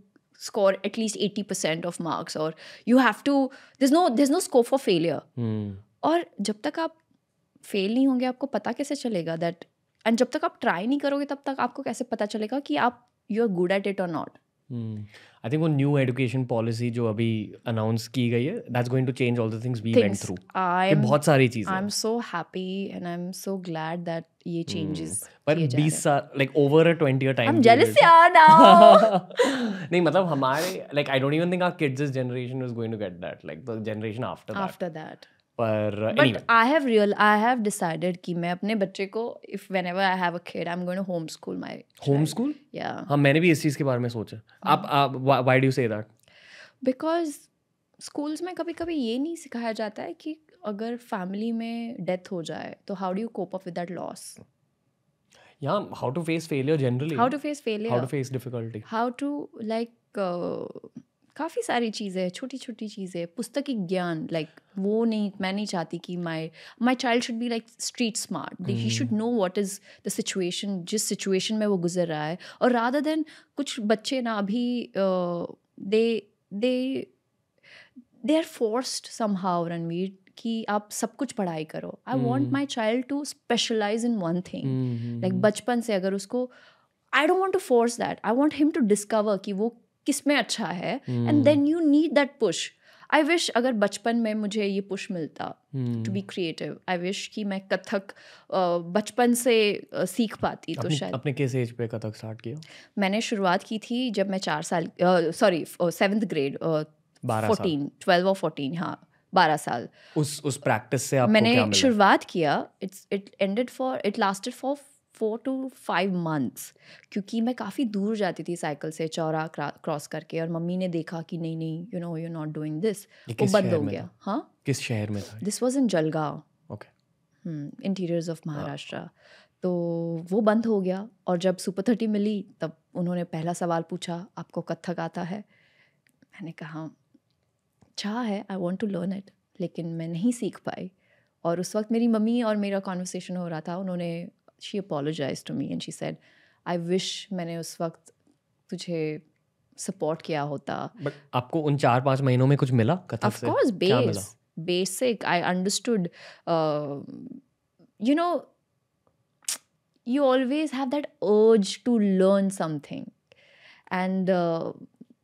S2: score at least 80% of marks, or you have to, there's no scope for failure. और जब तक आप फेल नहीं होंगे आपको पता कैसे चलेगा दैट, एंड जब तक आप ट्राई नहीं करोगे तब तक आपको कैसे पता चलेगा कि आप you are good at it और नॉट।
S3: आई थिंक वो न्यू एजुकेशन पॉलिसी जो अभी अनाउंस की गई है, that's going to change all the things we went through. बहुत सारी चीजें,
S2: I am so happy and I am so glad that ये चेंजेस।
S3: पर 20 साल, like over a 20 year time,
S2: I'm jealous यार now.
S3: नहीं मतलब हमारे, like I don't even think our kids' generation is going to get that, like the generation after that. पर
S2: But I have decided कि मैं अपने बच्चे को, if whenever I have a kid, I'm going to homeschool my child.
S3: Homeschool?
S2: Yeah.
S3: हाँ, मैंने भी इस चीज़ के बारे में सोचा। आप why do you say that?
S2: Because schools में कभी कभी ये नहीं सिखाया जाता है कि अगर फैमिली में डेथ हो जाए तो how do you cope up with that loss?
S3: Yeah, how to face failure generally.
S2: How to face failure.
S3: How to face difficulty.
S2: How to like काफ़ी सारी चीज़ें, छोटी छोटी चीज़ें, पुस्तकी ज्ञान, लाइक वो नहीं, मैं नहीं चाहती कि my child should be like street smart, he should know what is the situation, जिस सिचुएशन में वो गुजर रहा है। और रादर देन कुछ बच्चे ना अभी they are forced somehow, Ranveer, कि आप सब कुछ पढ़ाई करो। I want my child to specialise in one thing, like बचपन से अगर उसको, I don't want to force that, I want him to discover कि वो किसमें अच्छा है, and then you need that push. I wish अगर बचपन में मुझे ये पुश मिलता to be creative. I wish कि मैं कथक बचपन से सीख पाती। तो शायद
S3: अपने किस एज पे कथक स्टार्ट किया?
S2: मैंने शुरुआत की थी जब मैं 7th grade, 12 और 14, हाँ 12 साल।
S3: उस प्रैक्टिस से आपको
S2: मैंने
S3: क्या मिला?
S2: शुरुआत किया, it lasted for 4 to 5 months, क्योंकि मैं काफ़ी दूर जाती थी साइकिल से, चौरा क्रॉस करके, और मम्मी ने देखा कि नहीं you know you not doing this, वो बंद हो गया। हाँ,
S3: किस शहर में था?
S2: This was in Jalgaon,
S3: okay,
S2: interiors of Maharashtra. तो वो बंद हो गया, और जब सुपर 30 मिली तब उन्होंने पहला सवाल पूछा, आपको कथक आता है? मैंने कहा अच्छा है, I want to learn it, लेकिन मैं नहीं सीख पाई। और उस वक्त मेरी मम्मी और मेरा कॉन्वर्सेशन हो रहा था, उन्होंने she apologized to me and she said, I wish मैंने उस वक्त तुझे सपोर्ट किया होता।
S3: बट आपको उन 4-5 महीनों में कुछ मिला कथक से?
S2: Of course, basic. I understood. You know, you always have that urge to learn something, and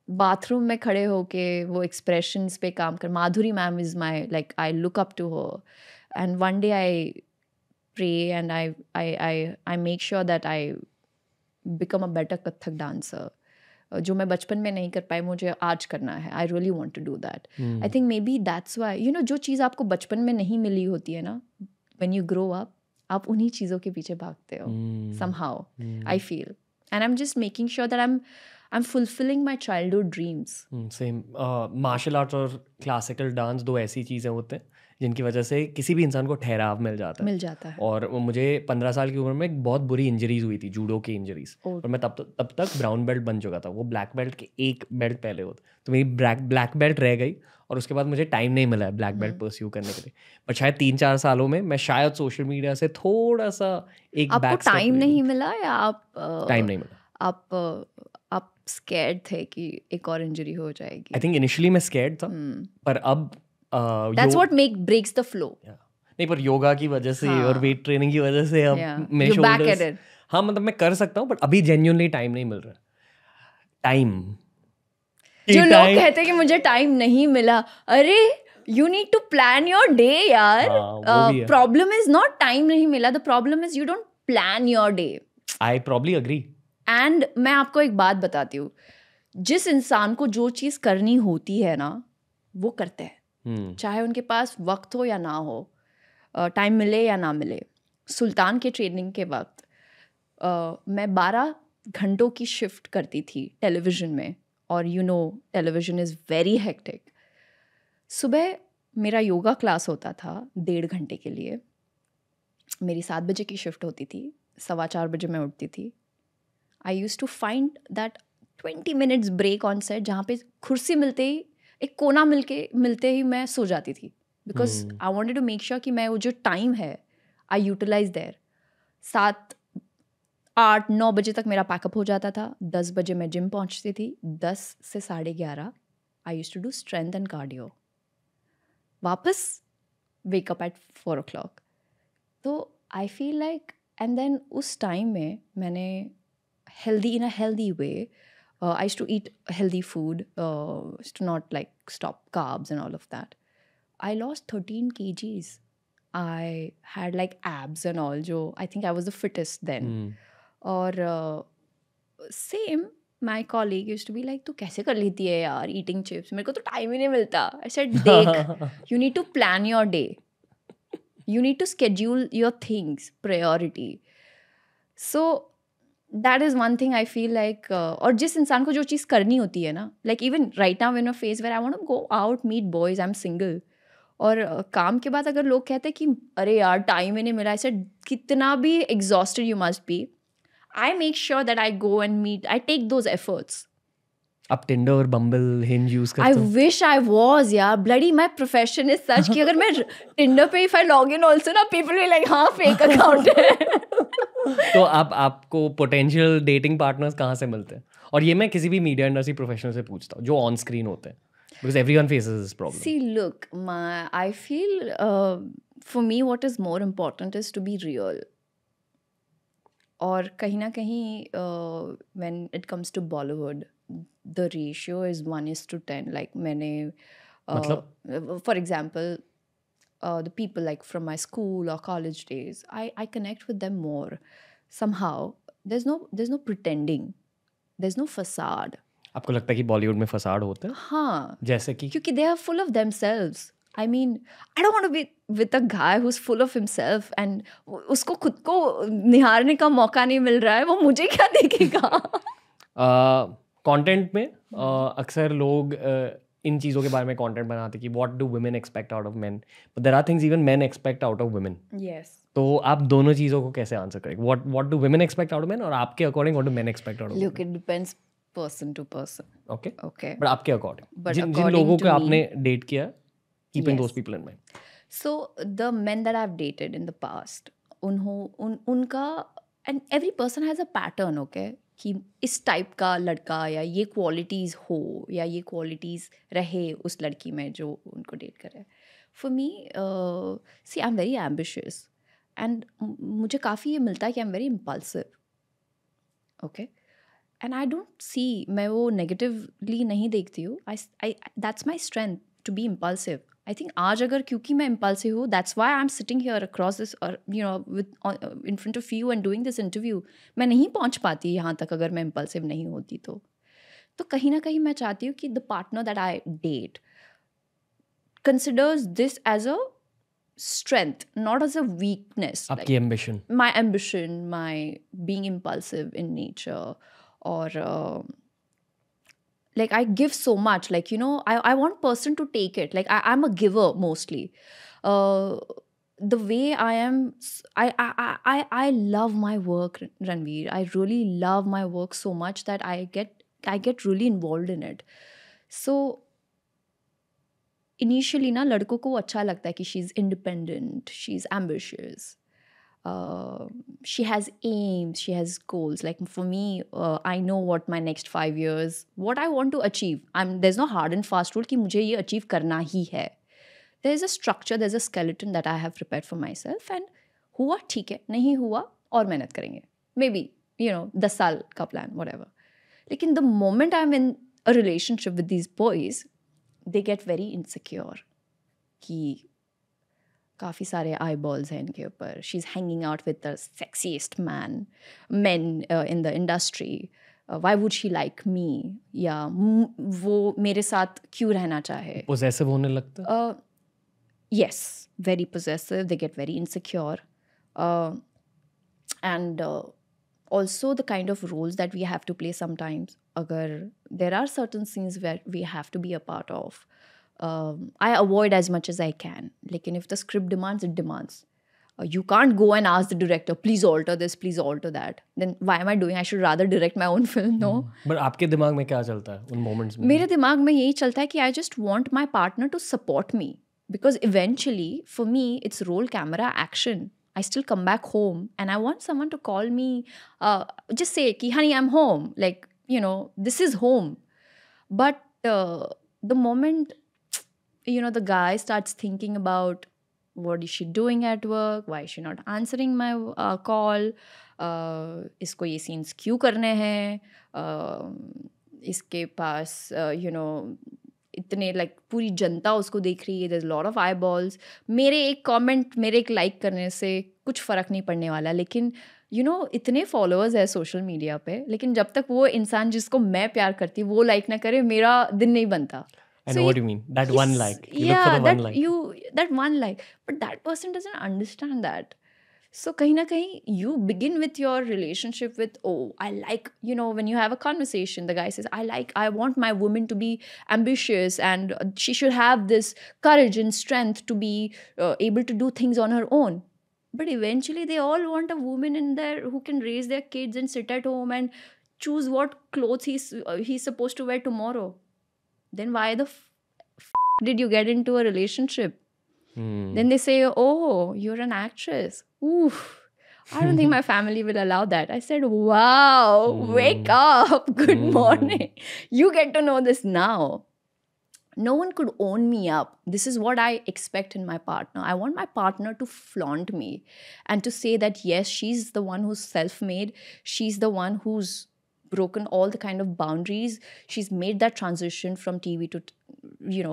S2: bathroom में खड़े होके वो एक्सप्रेशंस पे काम कर. Madhuri ma'am is my like I look up to her and one day I pray and I make sure that I become a better Kathak dancer. जो मैं बचपन में नहीं कर पाई मुझे आज करना है. I really want to do that. I think maybe that's why you know जो चीज़ आपको बचपन में नहीं मिली होती है ना, व्हेन यू ग्रो अप आप उन्हीं चीज़ों के पीछे भागते हो somehow. I feel and I'm just making sure that I'm fulfilling my childhood dreams.
S3: Same. Martial arts और क्लासिकल डांस दो ऐसी चीज़ें होते हैं जिनकी वजह से किसी भी इंसान को ठहराव मिल जाता है. और मुझे 15 साल की उम्र में एक बहुत बुरी इंजरीज हुई थी, जूडो की इंजरीज. और मैं तब तक ब्राउन बेल्ट बन चुका था. वो ब्लैक बेल्ट के एक बेल्ट पहले होता, तो मेरी ब्लैक बेल्ट रह गई. और उसके बाद मुझे टाइम नहीं मिला है ब्लैक बेल्ट परस्यू करने के लिए. पर शायद 3-4 सालों में मैं शायद सोशल मीडिया से थोड़ा सा एक
S2: आपको टाइम नहीं मिला या आप
S3: टाइम नहीं मिला.
S2: आप स्कैर्ड थे कि एक और इंजरी हो जाएगी?
S3: आई थिंक इनिशियली मैं स्कैर्ड था, पर अब
S2: That's what breaks the flow.
S3: नहीं, पर योगा की वजह से और वेट ट्रेनिंग की वजह से अब मेरे शोल्डर्स, हाँ मतलब मैं कर सकता हूँ, बट अभी जेन्युइनली टाइम नहीं मिल रहा. टाइम
S2: जो लोग कहते हैं कि मुझे टाइम नहीं मिला, अरे you need to plan your day यार. प्रॉब्लम इज नॉट टाइम नहीं मिला, the problem is you don't plan your day.
S3: I probably agree.
S2: And मैं आपको एक बात बताती हूँ, जिस इंसान को जो चीज़ करनी होती है ना वो करते हैं, चाहे उनके पास वक्त हो या ना हो, टाइम मिले या ना मिले. सुल्तान के ट्रेनिंग के वक्त मैं 12 घंटों की शिफ्ट करती थी टेलीविज़न में, और you no television is very hectic. सुबह मेरा योगा क्लास होता था 1.5 घंटे के लिए. मेरी 7 बजे की शिफ्ट होती थी, 4:15 बजे मैं उठती थी. I use to find that 20 minutes break on set, जहाँ पे कुर्सी मिलते ही, एक कोना मिलते ही मैं सो जाती थी. Because I wanted to make sure कि मैं वो जो टाइम है आई यूटिलाइज देयर. 7, 8, 9 बजे तक मेरा पैकअप हो जाता था. 10 बजे मैं जिम पहुंचती थी. 10 से 11:30 I use to do strength and cardio. वापस वेकअप एट 4 o'clock. तो I feel like, and then उस टाइम में मैंने healthy in a healthy way. I used to eat healthy food, used to not like stop carbs and all of that. I lost 13 kgs. I had like abs and all. Jo I think I was the fittest then. और same my colleague used to be like, तू कैसे कर लेती है यार eating chips? मेरे को तो टाइम ही नहीं मिलता. I said, देख, you need to plan your day. You need to schedule your things, priority. So that is one thing I feel like. और जिस इंसान को जो चीज़ करनी होती है ना, like even right now in a phase where I want to go out, meet boys, I am single, और काम के बाद अगर लोग कहते हैं कि अरे यार टाइम ही नहीं मिला, ऐसे कितना भी exhausted you must be, I make sure that I go and meet, I take those efforts.
S3: आप टिंडर और बम्बल, हिंज यूज करते
S2: आई
S3: हो?
S2: विश आई वॉज यार. Bloody my profession is such कि अगर मैं टिंडर पे if I log in also ना, पीपल विल लाइक हाँ फेक अकाउंट है.
S3: तो आपको पोटेंशियल डेटिंग पार्टनर्स कहाँ से मिलते हैं? और ये मैं किसी भी मीडिया इंडस्ट्री प्रोफेशनल से पूछता हूँ जो ऑन स्क्रीन होते हैं, because everyone faces this problem.
S2: See, look, I feel for me what is more important is to be real. और कहीं ना कहीं when it comes to Bollywood, the ratio is 1:10. Like मैंने for example, the people like from my school or college days, I connect with them more. Somehow there's no pretending, there's no facade.
S3: आपको लगता है कि बॉलीवुड में facade होते हैं?
S2: हाँ,
S3: जैसे कि
S2: क्योंकि they are full of themselves. I mean, I don't want to be with a guy who's full of himself and उसको खुद को निहारने का मौका नहीं मिल रहा है, वो मुझे क्या देखेगा?
S3: कंटेंट में अक्सर लोग इन चीज़ों के बारे में कंटेंट बनाते कि what do women expect out of men, but there are things even men expect out of women.
S2: Yes.
S3: तो आप दोनों चीज़ों को कैसे आंसर करेंगे? What do women expect out of men, और आपके according what do men expect out of?
S2: Look, it depends person to person.
S3: Okay,
S2: Okay.
S3: But आपके अकॉर्डिंग
S2: But
S3: जिन
S2: according
S3: लोगों
S2: to
S3: को
S2: me-
S3: आपने डेट किया, keeping
S2: Yes.
S3: Those people in mind.
S2: So the men that I've dated in the past, उनका, and every person has a pattern, okay, कि इस type का लड़का या ये क्वालिटीज़ हो या ये क्वालिटीज़ रहे उस लड़की में जो उनको डेट करे. For me, see I am very ambitious and मुझे काफ़ी ये मिलता है कि I am very impulsive. Okay, and I don't see, मैं वो नेगेटिवली नहीं देखती हूँ. I that's my strength to be impulsive. I think आज अगर क्योंकि मैं इम्पल्सिव हूँ, that's why I am sitting here across this और you know with in front of you and doing this interview. मैं नहीं पहुँच पाती यहाँ तक अगर मैं इम्पल्सिव नहीं होती तो कहीं ना कहीं मैं चाहती हूँ कि the partner that I date considers this as a strength, not as a weakness.
S3: आपकी ambition.
S2: My ambition, my being impulsive in nature, or like I give so much. Like, you know, I want person to take it. Like I'm a giver mostly. The way I am, I love my work, Ranveer. I really love my work so much that I get really involved in it. So initially ना लड़कों को अच्छा लगता है कि she is independent, she is ambitious, she has aims, she has goals. Like for me, I know what my next 5 years, what I want to achieve. There is no hard and fast rule कि मुझे ये achieve करना ही है. There is a structure, there is a skeleton that I have prepared for my self. And हुआ ठीक है, नहीं हुआ और मेहनत करेंगे. मे बी 10 साल का प्लान, व्हाटएवर. लेकिन the moment I am in a relationship with these boys, they get very insecure कि काफ़ी सारे आई बॉल्स हैं इनके ऊपर. She is hanging out with the sexiest men in the industry. Why would she like me? या वो मेरे साथ क्यों रहना चाहे.
S3: Possessive होने लगता.
S2: Yes, very possessive. They get very insecure. And also the kind of roles that we have to play sometimes. Agar there are certain scenes where we have to be a part of, I avoid as much as I can. Like, if the script demands, it demands. You can't go and ask the director, please alter this, please alter that. Then why am I doing? I should rather direct my own film, no?
S3: But आपके दिमाग में क्या चलता है उन moments में?
S2: मेरे दिमाग में यही चलता है कि I just want my partner to support me. Because eventually, for me, it's roll, camera, action. I still come back home and I want someone to call me, just say, ki, honey, I'm home. Like, this is home. But the moment, the guy starts thinking about what is she doing at work? Why is she not answering my call? इसको ये scenes क्यों करने हैं? इसके पास, इतने पूरी जनता उसको देख रही है. there's a lot of eyeballs. मेरे एक कमेंट, मेरे एक लाइक करने से कुछ फ़र्क नहीं पड़ने वाला. लेकिन इतने फॉलोअर्स है सोशल मीडिया पे, लेकिन जब तक वो इंसान जिसको मैं प्यार करती वो लाइक ना करे, मेरा दिन नहीं बनता.
S3: I know what you mean. That one like. You look for the one like.
S2: That one like. But that person doesn't understand that. So kahin na kahin, you begin with your relationship with, I like, when you have a conversation, the guy says, I want my woman to be ambitious and she should have this courage and strength to be able to do things on her own. But eventually they all want a woman in there who can raise their kids and sit at home and choose what clothes he's supposed to wear tomorrow. Then why the did you get into a relationship? Then they say, you're an actress. Oof. I don't think my family will allow that. I said, wow, wake up. Good morning. You get to know this now. No one could own me up. This is what I expect in my partner. I want my partner to flaunt me and to say that, yes, she's the one who's self-made. She's the one who's broken all the kind of boundaries. She's made that transition from TV to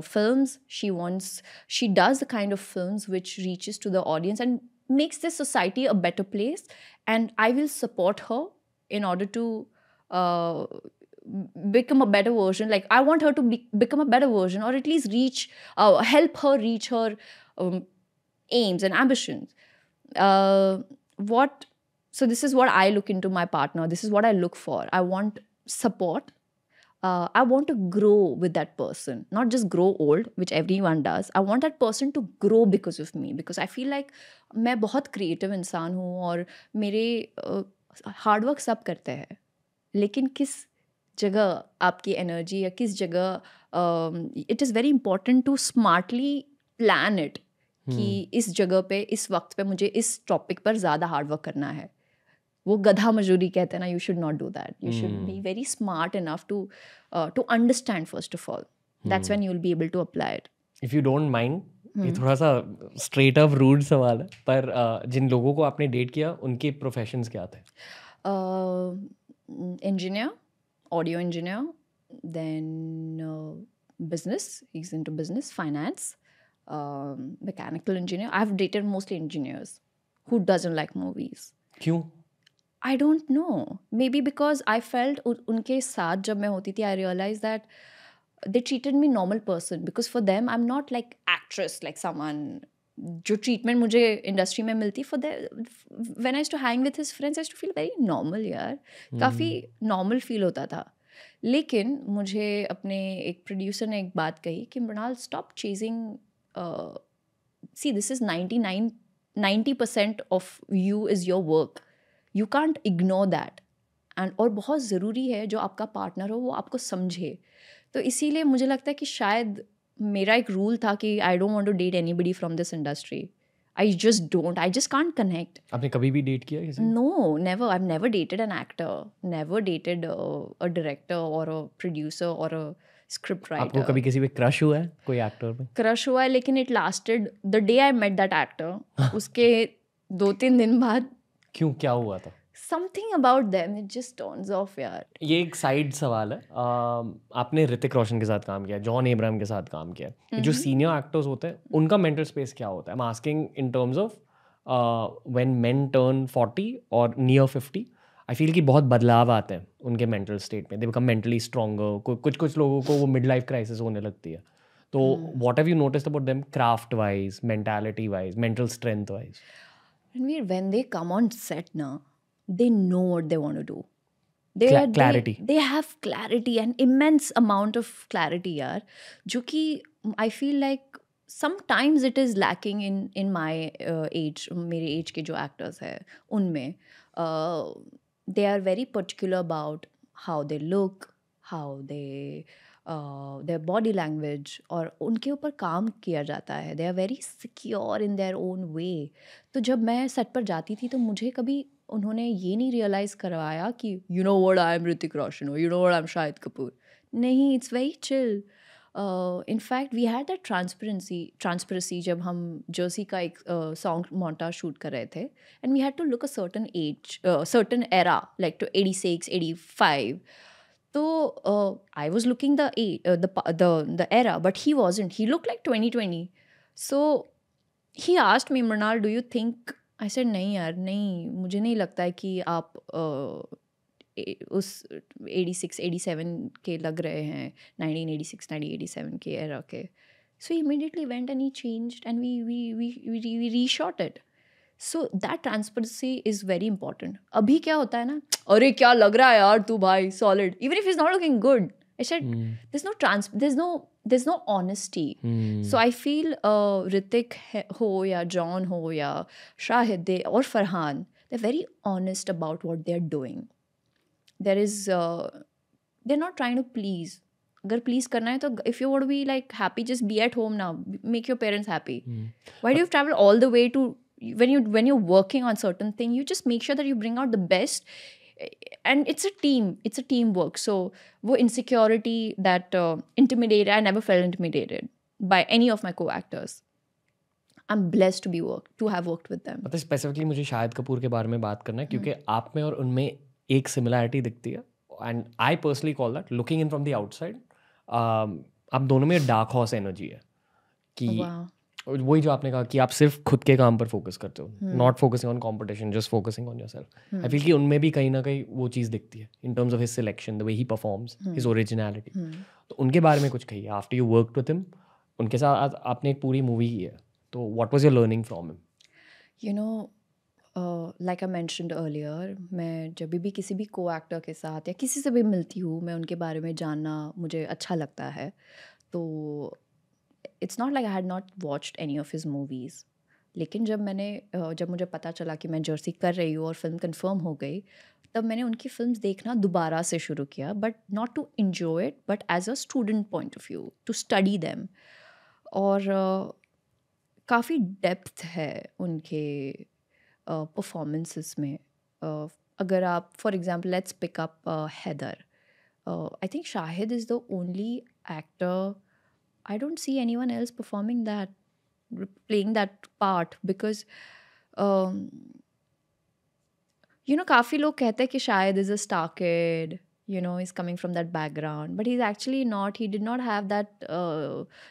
S2: films. She does the kind of films which reaches to the audience and makes this society a better place. And I will support her in order to become a better version. Like, I want her to become a better version, or at least help her reach her aims and ambitions. So this is what I look into my partner. This is what I look for. I want support. I want to grow with that person, not just grow old, which everyone does. I want that person to grow because of me, because I feel like मैं बहुत creative इंसान हूँ और मेरे hard work सब करते हैं, लेकिन किस जगह आपकी energy या किस जगह it is very important to smartly plan it कि इस जगह पे इस वक्त पे मुझे इस टॉपिक पर ज़्यादा हार्ड वर्क करना है. वो गधा मजूरी कहते हैं ना, you should not do that. You should be very smart enough to understand first of all. That's when you will be able to apply it.
S3: If you don't mind, ये थोड़ा सा स्ट्रेट अप रूड सवाल है, पर जिन लोगों को आपने date किया उनके प्रोफेशंस क्या थे?
S2: Engineer, audio engineer, then business. He's into business, finance, mechanical engineer. I've dated mostly engineers. Who doesn't like movies?
S3: क्यों?
S2: I don't know. Maybe because I felt उनके साथ जब मैं होती थी, I realized that they treated me normal person, because for them I'm not like actress, like someone जो treatment मुझे industry में मिलती, for the when I used to hang with his friends I used to feel very normal यार, काफ़ी normal feel होता था. लेकिन मुझे अपने एक प्रोड्यूसर ने एक बात कही कि Mrinal, stop chasing see, this is 90% of you is your work. You can't ignore that. And और बहुत ज़रूरी है जो आपका पार्टनर हो वो आपको समझे. तो इसीलिए मुझे लगता है कि शायद मेरा एक रूल था कि I don't want to date anybody from this industry. I just can't connect.
S3: आपने कभी भी डेट किया किसी?
S2: No, never. I've never dated an actor, never dated a director or a producer or a script
S3: आपको
S2: writer.
S3: कभी किसी पे crush हुआ है कोई एक्टर पे?
S2: क्रश हुआ है, लेकिन it lasted the day I met that actor. उसके 2-3 दिन बाद
S3: क्यों, क्या हुआ था?
S2: Something about them it just turns off यार.
S3: ये एक साइड सवाल है. आपने ऋतिक रोशन के साथ काम किया, जॉन अब्राहम के साथ काम किया. ये जो सीनियर एक्टर्स होते हैं उनका मेंटल स्पेस क्या होता है? I am asking in terms of when main turn 40 और नियर 50. आई फील कि बहुत बदलाव आते हैं उनके मेंटल स्टेट में. They become mentally stronger. कुछ लोगों को वो मिड लाइफ क्राइसिस होने लगती है. तो what have you noticed about them craft wise, mentality wise, mental strength wise?
S2: Ranveer, when they come on set now, they know what they want to do.
S3: Clarity.
S2: They have clarity, an immense amount of clarity यार, जो कि I feel like sometimes it is lacking in my age. मेरे age के जो actors हैं उनमें they are very particular about how they look, how they their body language, और उनके ऊपर काम किया जाता है. they are very secure in their own way. तो जब मैं सेट पर जाती थी तो मुझे कभी उन्होंने ये नहीं रियलाइज़ करवाया कि you know what I am Hrithik Roshan और you know what I am Shahid Kapoor. नहीं, it's very chill. In fact we had that transparency जब हम जर्सी का एक सॉन्ग मोंटाज शूट कर रहे थे, and we had to look a certain age, certain era, like to 86, 85. So I was looking the era, but he wasn't. He looked like 2020. So he asked me, Mrinal, do you think? I said, नहीं यार, नहीं, मुझे नहीं लगता है कि आप उस 86, 87 के लग रहे हैं, 1986, 1987 के era के. So he immediately went and he changed, and we reshot it. So that transparency is very important. अभी क्या होता है ना, अरे क्या लग रहा है यार तू भाई, solid. Even if he's not looking good, I said there's no honesty. So I feel Hrithik हो या John हो या Shahid और Farhan, they're very honest about what they're doing. They're not trying to please. अगर please करना है तो if you want to be like happy, just be at home now. Make your parents happy. Why do you travel all the way to? When you're working on certain thing, you just make sure that you bring out the best, and it's a teamwork. So wo insecurity, that intimidated, I never felt intimidated by any of my co-actors. I'm blessed to have worked with them.
S3: मतलब specifically मुझे शाहिद कपूर के बारे में बात करना है क्योंकि आप में और उनमें एक सिमिलैरिटी दिखती है, and I personally call that, looking in from the outside, आप दोनों में डार्क हॉर्स एनर्जी है कि वही जो आपने कहा कि आप सिर्फ खुद के काम पर फोकस करते हो, not focusing on competition, just focusing on yourself. I feel कि उनमें भी कहीं ना कहीं वो चीज़ दिखती है in terms of his selection, the way he performs, his originality. तो उनके बारे में कुछ कहिए. After you worked with him, उनके साथ आपने एक पूरी मूवी की है, तो what was your learning from him?
S2: You know, like I mentioned earlier, मैं जब भी किसी भी को एक्टर के साथ या किसी से भी मिलती हूँ, मैं उनके बारे में जानना मुझे अच्छा लगता है. तो it's not like I had not watched any of his movies. लेकिन जब मुझे पता चला कि मैं जर्सी कर रही हूँ और फिल्म कंफर्म हो गई, तब मैंने उनकी फिल्म्स देखना दोबारा से शुरू किया, but not to enjoy it, but as a student point of view, to study them. और काफ़ी डेप्थ है उनके परफॉर्मेंसेस में. अगर आप for example let's pick up Haider. I think Shahid is the only actor, I don't see anyone else performing that, playing that part, because you know, काफ़ी लोग कहते हैं कि Shahid is a star kid, he's coming from that background, but he's actually not. He did not have that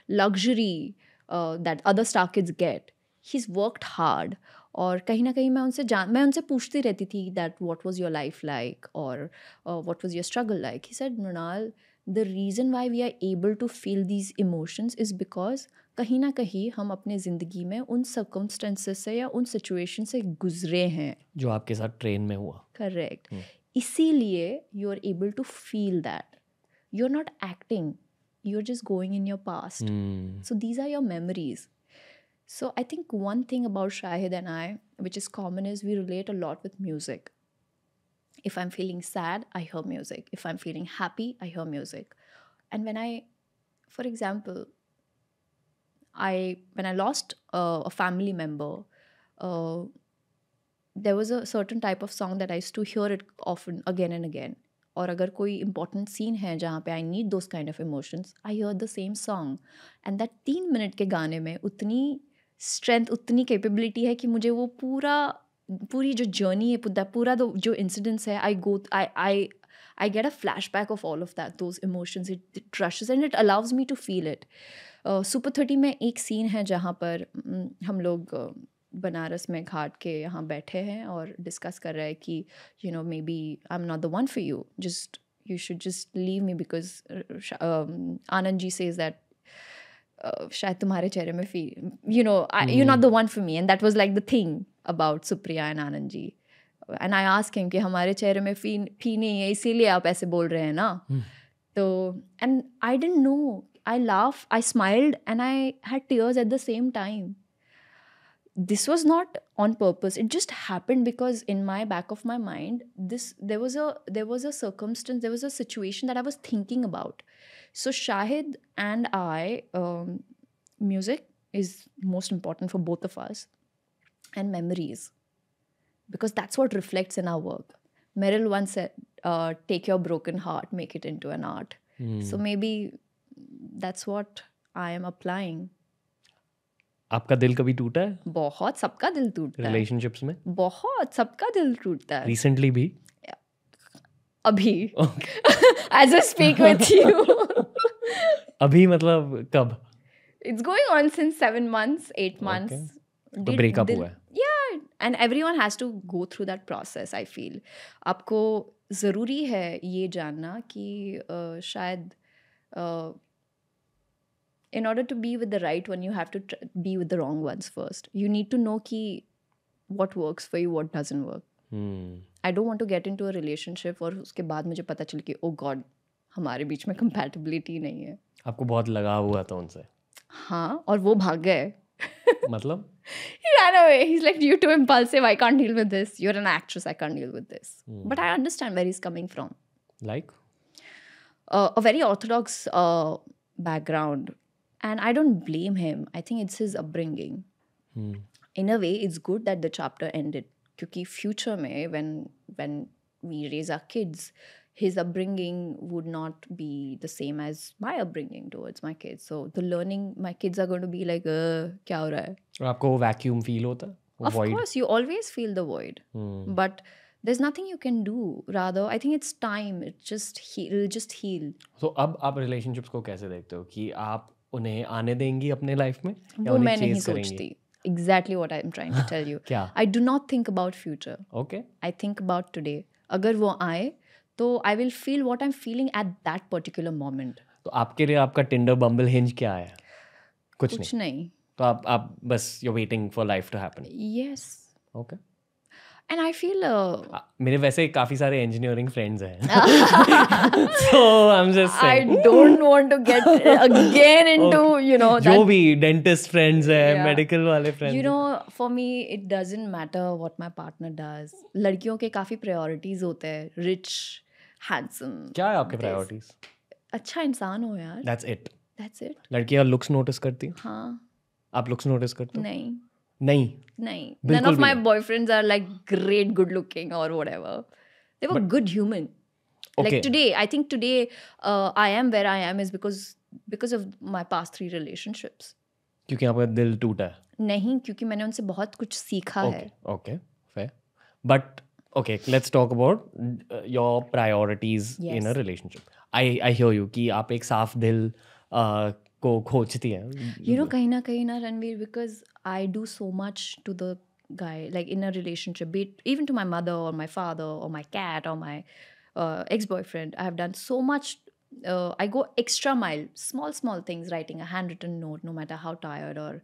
S2: luxury that other star kids get. He's worked hard. और कहीं ना कहीं मैं उनसे पूछती रहती थी that what was your life like, or what was your struggle like. He said, Mrinal, the reason why we are able to feel these emotions is because कहीं ना कहीं हम अपने ज़िंदगी में उन circumstances से या उन situation से गुजरे हैं
S3: जो आपके साथ ट्रेन में हुआ.
S2: Correct. इसीलिए you are able to feel that. You're not acting. You're just going in your past. So these are your memories. So I think one thing about Shahid and I, which is common, is we relate a lot with music. If I'm feeling sad, I hear music. If I'm feeling happy, I hear music. And for example, when I lost a family member, there was a certain type of song that I used to hear it often, again and again. और अगर कोई important scene है जहाँ पे I need those kind of emotions, I hear the same song. And that 3 minute के गाने में उतनी strength, उतनी capability है कि मुझे वो पूरी जो journey है, पूरा जो incidents है, I get a flashback of all of that, those emotions. It rushes and it allows me to feel it. Super 30 में एक scene है जहाँ पर हम लोग बनारस में घाट के यहाँ बैठे हैं और डिस्कस कर रहे हैं कि maybe I'm not the one for you, you should just leave me, because Anand ji says that शायद तुम्हारे चेहरे में feel, you're not the one for me, and that was like the thing about Supriya and Anand ji. And I asked him कि हमारे चेहरे में फी नहीं है, इसीलिए आप ऐसे बोल रहे हैं ना. तो and I didn't know. I laughed, I smiled, and I had tears at the same time. This was not on purpose. It just happened because in my back of my mind, there was a circumstance, there was a situation that I was thinking about. So Shahid and I, music is most important for both of us, and memories, because that's what reflects in our work. Meryl once said, take your broken heart, make it into an art. So maybe that's what I am applying.
S3: आपका दिल कभी टूटा है?
S2: बहुत, सबका दिल टूटता है
S3: रिलेशनशिप्स में.
S2: बहुत, सबका दिल टूटता है.
S3: रिसेंटली भी?
S2: अभी as I speak with you.
S3: अभी मतलब कब?
S2: It's going on since 7 months, 8 months.
S3: तो ब्रेकअप हुआ है?
S2: Yeah, and everyone has to go through that process, I feel. आपको ज़रूरी है ये जानना कि शायद in order to be with the right one, you have to be with the wrong ones first. You need to know ki what works for you, what doesn't work. I don't want to get into a relationship और उसके बाद मुझे पता चले कि oh God, हमारे बीच में compatibility नहीं है.
S3: आपको बहुत लगाव हुआ था उनसे?
S2: हाँ, और वो भाग गए.
S3: मतलब?
S2: He ran away. He's like, you're too impulsive. I can't deal with this. You're an actress. I can't deal with this. But I understand where he's coming from.
S3: Like?
S2: A very orthodox background. And I don't blame him. I think it's his upbringing. In a way, it's good that the chapter ended. Because future mein, when we raise our kids, his upbringing would not be the same as my upbringing towards my kids. So the learning, my kids are going to be like, kya ho raha hai?
S3: और आपको वो vacuum feel होता है?
S2: Of course, you always feel the void. But there's nothing you can do. Rather, I think it's time. It'll just heal.
S3: So अब आप relationships को कैसे देखते हो कि आप उन्हें आने देंगी अपने लाइफ में या
S2: वो
S3: उन्हें
S2: मैं नहीं
S3: चेंज करेंगी?
S2: सोचती. Exactly what I'm trying to tell you.
S3: क्या?
S2: I do not think about future.
S3: Okay.
S2: I think about today. अगर वो आए तो I will feel what I'm feeling at that particular moment.
S3: तो आपके लिए आपका टिंडर बम्बल हिंज क्या है? कुछ
S2: नहीं.
S3: तो आप बस you're waiting for life to happen.
S2: Yes.
S3: Okay.
S2: And I feel
S3: मेरे वैसे काफी सारे engineering friends हैं. So I'm just saying.
S2: I don't want to get again into,
S3: जो भी dentist friends हैं, medical वाले friends.
S2: For me, it doesn't matter what my partner does. लड़कियों के काफी priorities होते हैं. Rich, handsome.
S3: क्या है आपके priorities?
S2: अच्छा इंसान हो यार.
S3: That's it.
S2: That's it.
S3: लड़कियाँ looks notice करती हैं?
S2: हाँ.
S3: आप looks notice करते हो?
S2: नहीं. None of my boyfriends are like great good looking or whatever. They were good human.
S3: Okay.
S2: Like today, I think today I am where I am is because of my past 3 relationships.
S3: क्योंकि आपका दिल टूटा है?
S2: नहीं, क्योंकि मैंने उनसे बहुत कुछ सीखा है.
S3: Okay, fair. But Okay, let's talk about your priorities in a
S2: Yes.
S3: relationship. I hear you कि आप एक साफ दिल को खोजती हैं.
S2: You know, kahin na Ranveer, because I do so much to the guy, like in a relationship, be it even to my mother or my father or my cat or my ex-boyfriend. I have done so much. I go extra mile, small things, writing a handwritten note, no matter how tired, or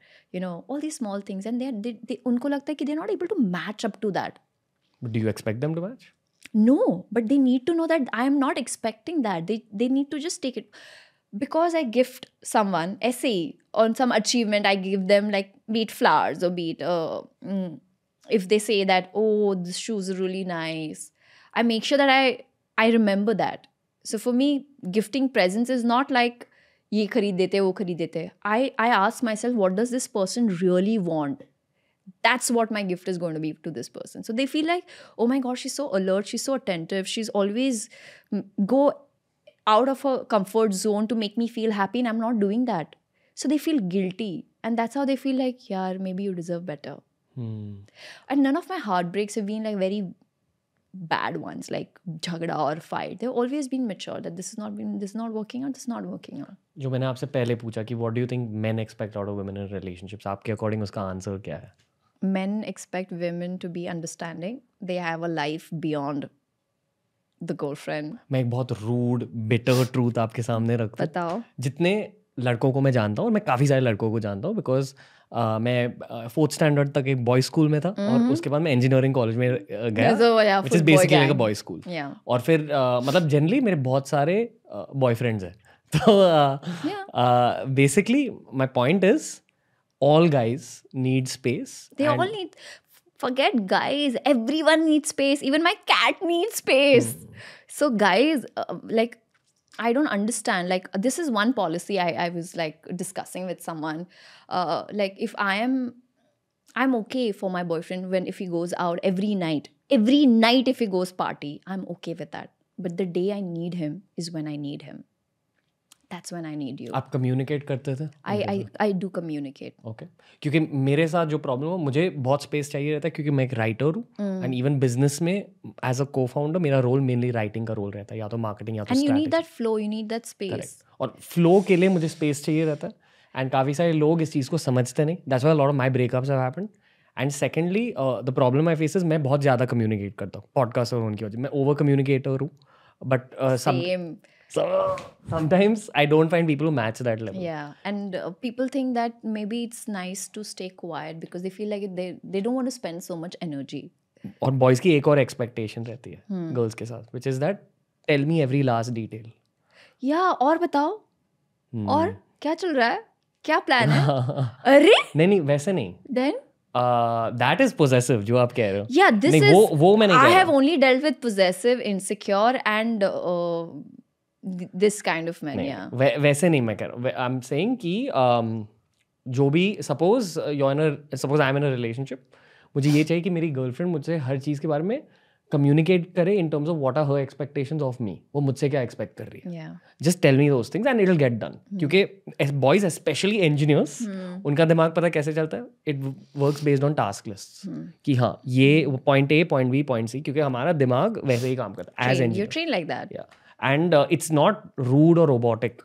S2: all these small things, and they unko lagta hai ki they're not able to match up to that.
S3: Do you expect them to match?
S2: No, but they need to know that I am not expecting that. They need to just take it. Because I gift someone essay on some achievement, I give them, like, be it flowers or be it if they say that, oh, this shoes are really nice, I make sure that I remember that. So for me, gifting presents is not like ye khareed dete wo khareed dete. I ask myself, what does this person really want? That's what my gift is going to be to this person. So they feel like, oh my gosh, she's so alert, she's so attentive, she's always go out of her comfort zone to make me feel happy, and I'm not doing that. So they feel guilty, and that's how they feel like, yaar, maybe you deserve better. And none of my heartbreaks have been like very bad ones, like jhagda or fight. They've always been mature, that this is not working out, this is not working out.
S3: जो मैंने आपसे पहले पूछा कि what do you think men expect out of women in relationships, आपके according उसका answer क्या है?
S2: Men expect women to be understanding. They have a life beyond the girlfriend.
S3: मैं एक बहुत रूड बिटर ट्रूथ आपके सामने रखता हूँ.
S2: बताओ.
S3: जितने लड़कों को मैं जानता हूँ, और मैं काफ़ी सारे लड़कों को जानता हूँ, बिकॉज मैं 4th स्टैंडर्ड तक एक बॉयज़ स्कूल में था, और उसके बाद मैं इंजीनियरिंग कॉलेज में गया, which is basically like a boys school. और फिर मतलब जनरली मेरे बहुत सारे बॉयफ्रेंड्स हैं. तो basically my point is all guys need space.
S2: They all need. Forget guys. Everyone needs space. Even my cat needs space. So guys, like, I don't understand. Like, this is one policy I was like discussing with someone. Like, if I'm okay for my boyfriend if he goes out every night if he goes party, I'm okay with that. But the day I need him is when I need him. That's when I need you.
S3: आप communicate करते थे?
S2: I do communicate.
S3: Okay. क्योंकि मेरे साथ जो problem है, मुझे बहुत स्पेस चाहिए रहता है, क्योंकि मैं एक राइटर हूँ, एंड इवन बिजनेस में एज अ को फाउंडर मेरा रोल मेनली राइटिंग का रोल रहता है, या तो मार्केटिंग या तो
S2: strategy. And you need that flow, you need that space.
S3: और फ्लो के लिए मुझे स्पेस चाहिए रहता है, एंड काफ़ी सारे लोग इस चीज़ को समझते नहीं. That's why a lot of my breakups have happened. And secondly the problem I face is मैं बहुत ज़्यादा कम्युनिकेट करता हूँ पॉडकास्ट और उनकी वजह. मैं ओवर कम्युनिकेटर हूँ, but So sometimes I don't find people who match that level.
S2: Yeah, and people think that maybe it's nice to stay quiet because they feel like they don't want to spend so much energy.
S3: और boys की एक और expectation रहती है girls के साथ, which is that tell me every last detail.
S2: Yeah, और बताओ. और क्या चल रहा है? क्या प्लान है? अरे
S3: नहीं वैसे नहीं.
S2: Then
S3: that is possessive जो आप कह रहे हो.
S2: Yeah, this
S3: नहीं,
S2: is
S3: वो मैं नहीं कह
S2: I
S3: रहा.
S2: have only dealt with possessive, insecure and this kind of men. Yeah.
S3: वैसे नहीं मैं कह रहा हूँ. I'm saying कि जो भी suppose I am in a relationship, मुझे ये चाहिए कि मेरी गर्लफ्रेंड मुझसे हर चीज़ के बारे में कम्युनिकेट करे in terms of what are her expectations of me. वो मुझसे क्या एक्सपेक्ट कर रही है.
S2: Yeah.
S3: Just tell me those things and it'll get done. क्योंकि boys especially engineers, उनका दिमाग पता कैसे चलता है? It works based on task lists. कि हाँ ये point A, point B, point C, क्योंकि हमारा दिमाग वैसे ही काम करता है as engineer.
S2: You're trained like that.
S3: Yeah. And it's not rude or robotic.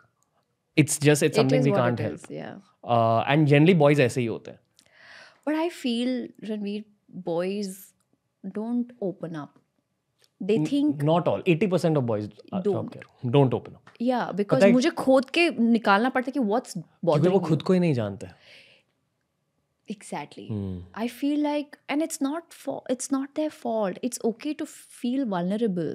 S3: It's something we can't help.
S2: Yeah.
S3: And generally boys ऐसे ही होते हैं.
S2: But I feel, Ranveer, boys don't open up. They think
S3: not all. 80% of boys don't open up.
S2: Yeah, because मुझे खोद के निकालना पड़ता है कि what's bothering
S3: क्योंकि वो खुद को ही नहीं जानते.
S2: Exactly. I feel like, and it's not their fault. It's okay to feel vulnerable.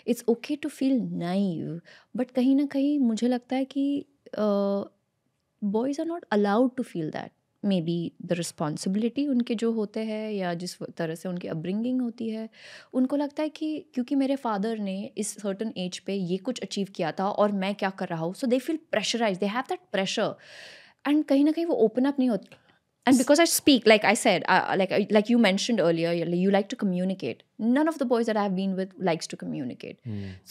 S2: It's okay to feel naive. But कहीं ना कहीं मुझे लगता है कि boys are not allowed to feel that. Maybe the responsibility उनके जो होते हैं या जिस तरह से उनकी upbringing होती है, उनको लगता है कि क्योंकि मेरे father ने इस certain age पे ये कुछ achieve किया था और मैं क्या कर रहा हूँ, so they feel pressurized. They have that pressure. And कहीं ना कहीं वो open up नहीं होते. And because I speak, like I said, like you mentioned earlier, you like to communicate. None of the boys that I've been with likes to communicate.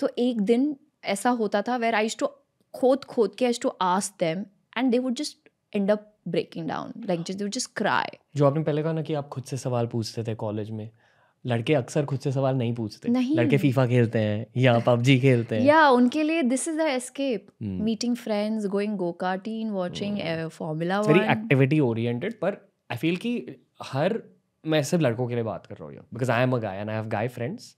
S2: So एक दिन ऐसा होता था where I used to खोद के I used to ask them, and they would just end up breaking down. Like they would just cry.
S3: जो आपने पहले कहा ना कि आप खुद से सवाल पूछते थे कॉलेज में, लड़के अक्सर खुद से सवाल नहीं पूछते।
S2: नहीं।
S3: लड़के फीफा खेलते हैं या पबजी खेलते हैं।
S2: या उनके लिए this is the escape, meeting friends, going go karting, watching formula
S3: very
S2: 1।
S3: Activity oriented. पर आई फील कि मैं सिर्फ लड़कों के लिए बात कर रहा हूँ because I am a guy and I have guy friends.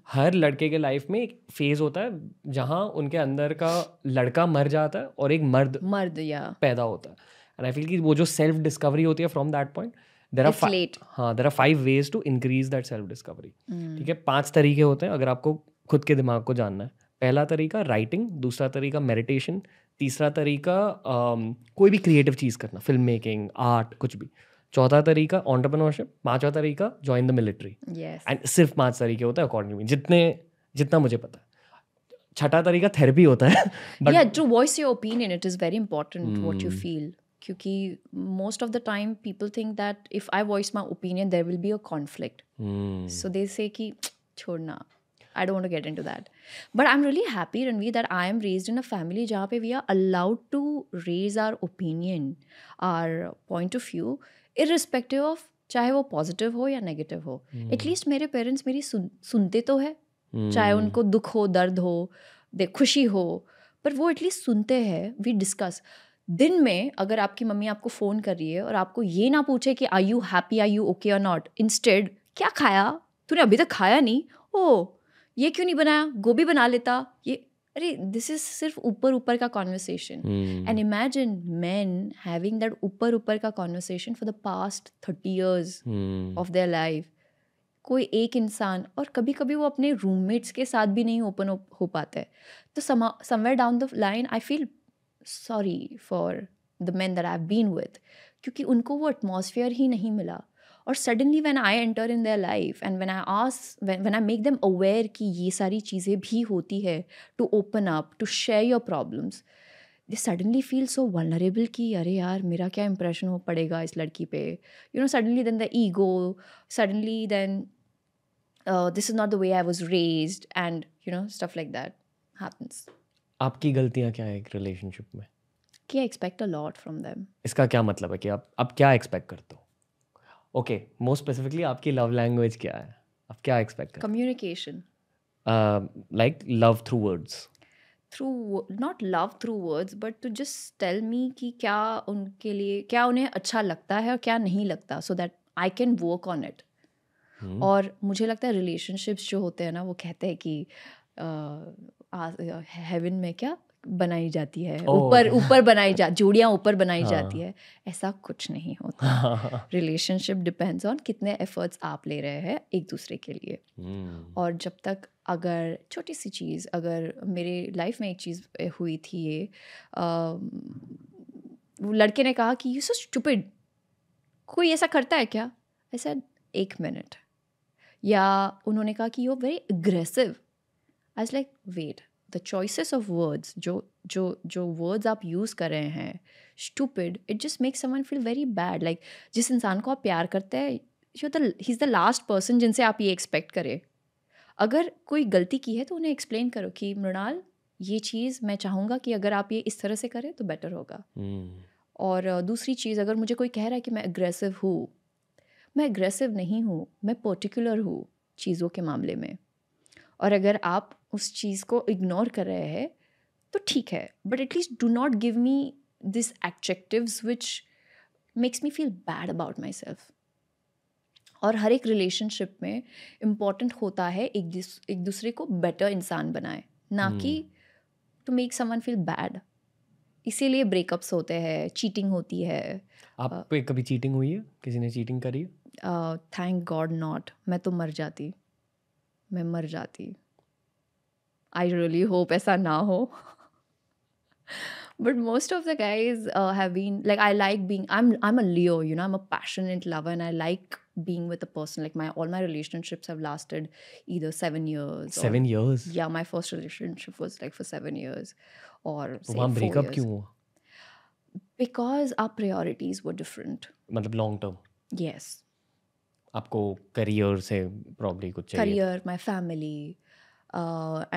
S3: हर लड़के के लाइफ में एक फेज होता है जहाँ उनके अंदर का लड़का मर जाता है और एक मर्द
S2: या
S3: पैदा होता है। एंड आई फील कि वो जो सेल्फ डिस्कवरी होती है from that point there
S2: It's late.
S3: Are 5 ways to increase that self discovery. ठीक है, 5 तरीके होते हैं अगर आपको खुद के दिमाग को जानना है। पहला तरीका राइटिंग, दूसरा तरीका मेडिटेशन, तीसरा तरीका कोई भी क्रिएटिव चीज़ करना, फिल्म मेकिंग, आर्ट, कुछ भी। चौथा तरीका एंटरप्रेन्योरशिप, पांचवा तरीका join the military.
S2: Yes
S3: and सिर्फ 5 तरीके होते हैं अकॉर्डिंग टू जितना मुझे पता है। छठा तरीका थेरेपी होता है।
S2: या to voice your opinion, it is very important what you feel, क्योंकि most of the time people think that if I voice my opinion there will be a conflict, so they say कि छोड़ना, I don't want to get into that. But I'm really happy, Ranveer, that I am raised in a family जहाँ पे we are allowed to raise our opinion, our point of view, irrespective of चाहे वो positive हो या negative हो। At least मेरे parents मेरी सुनते तो है, चाहे उनको दुख हो, दर्द हो, खुशी हो, पर वो एटलीस्ट सुनते हैं। We discuss. दिन में अगर आपकी मम्मी आपको फ़ोन कर रही है और आपको ये ना पूछे कि are you happy, are you okay और नॉट, इंस्टेड क्या खाया तूने, अभी तक खाया नहीं, ओ ये क्यों नहीं बनाया, गोभी बना लेता, ये अरे दिस इज सिर्फ ऊपर ऊपर का conversation. And imagine man having that ऊपर ऊपर का conversation for the past 30 years of their life. कोई एक इंसान, और कभी कभी वो अपने रूममेट्स के साथ भी नहीं ओपन हो पाता है। तो somewhere down the line I feel sorry for the man that I have been with, क्योंकि उनको वो एटमॉस्फेयर ही नहीं मिला। और suddenly when I enter in their life and when I make them aware कि ये सारी चीज़ें भी होती है, to open up, to share your problems, they suddenly feel so vulnerable कि अरे यार मेरा क्या इंप्रेशन हो पड़ेगा इस लड़की पे, you know, suddenly then the ego, suddenly then this is not the way I was raised, and you know stuff like that happens.
S3: आपकी गलतियाँ क्या है एक रिलेशनशिप में?
S2: कि I expect a lot from them.
S3: इसका क्या मतलब है कि आप क्या एक्सपेक्ट करते हो? ओके, मोस्ट स्पेसिफिकली आपकी लव लैंग्वेज क्या है? आप क्या एक्सपेक्ट करते
S2: कम्युनिकेशन
S3: हो? Like love through words?
S2: through, not love through words, but to just tell me कि क्या उनके लिए, क्या उन्हें अच्छा लगता है और क्या नहीं लगता, so that I can work on it. और मुझे लगता है रिलेशनशिप्स जो होते हैं ना, वो कहते हैं कि हेवन में क्या बनाई जाती है, ऊपर बनाई जोड़ियाँ ऊपर बनाई जाती है। ऐसा कुछ नहीं होता। रिलेशनशिप डिपेंड्स ऑन कितने एफर्ट्स आप ले रहे हैं एक दूसरे के लिए। और जब तक, अगर छोटी सी चीज़, अगर मेरे लाइफ में एक चीज़ हुई थी, ये वो लड़के ने कहा कि यू सो स्टूपिड, कोई ऐसा करता है क्या, ऐसा 1 मिनट, या उन्होंने कहा कि you are very aggressive. I was like wait, the choices of words, जो वर्ड्स आप यूज़ कर रहे हैं, stupid, it just makes someone feel very bad. Like जिस इंसान को आप प्यार करते हैं, he is the last person जिनसे आप ये एक्सपेक्ट करें। अगर कोई गलती की है तो उन्हें एक्सप्लेन करो कि मृणाल, ये चीज़ मैं चाहूँगा कि अगर आप ये इस तरह से करें तो बेटर होगा। और दूसरी चीज़, अगर मुझे कोई कह रहा है कि मैं अग्रेसिव हूँ, मैं अग्रेसिव नहीं हूँ, मैं पर्टिकुलर हूँ चीज़ों के मामले में। और अगर आप उस चीज़ को इग्नोर कर रहे हैं तो ठीक है, but at least do not give me this adjectives which makes me feel bad about my self. और हर एक रिलेशनशिप में इम्पॉर्टेंट होता है एक दूसरे को बेटर इंसान बनाए, ना कि to make someone feel bad. इसीलिए ब्रेकअप्स होते हैं, चीटिंग होती है।
S3: आप पे कभी चीटिंग हुई है? किसी ने चीटिंग करी है?
S2: Thank God not. मैं तो मर जाती। आई रियली होप ऐसा ना हो। But most of the guys have been like, I like being, I'm a Leo, you know, I'm a passionate lover, and I like being with a person. Like all my relationships have lasted either 7 years.
S3: 7 years?
S2: Yeah, my first relationship was like for 7 years, or say
S3: वहाँ
S2: 4
S3: breakup
S2: years.
S3: क्यों हुआ?
S2: Because our priorities were different.
S3: मतलब long term?
S2: Yes.
S3: आपको career से probably कुछ चाहिए?
S2: Career, my family,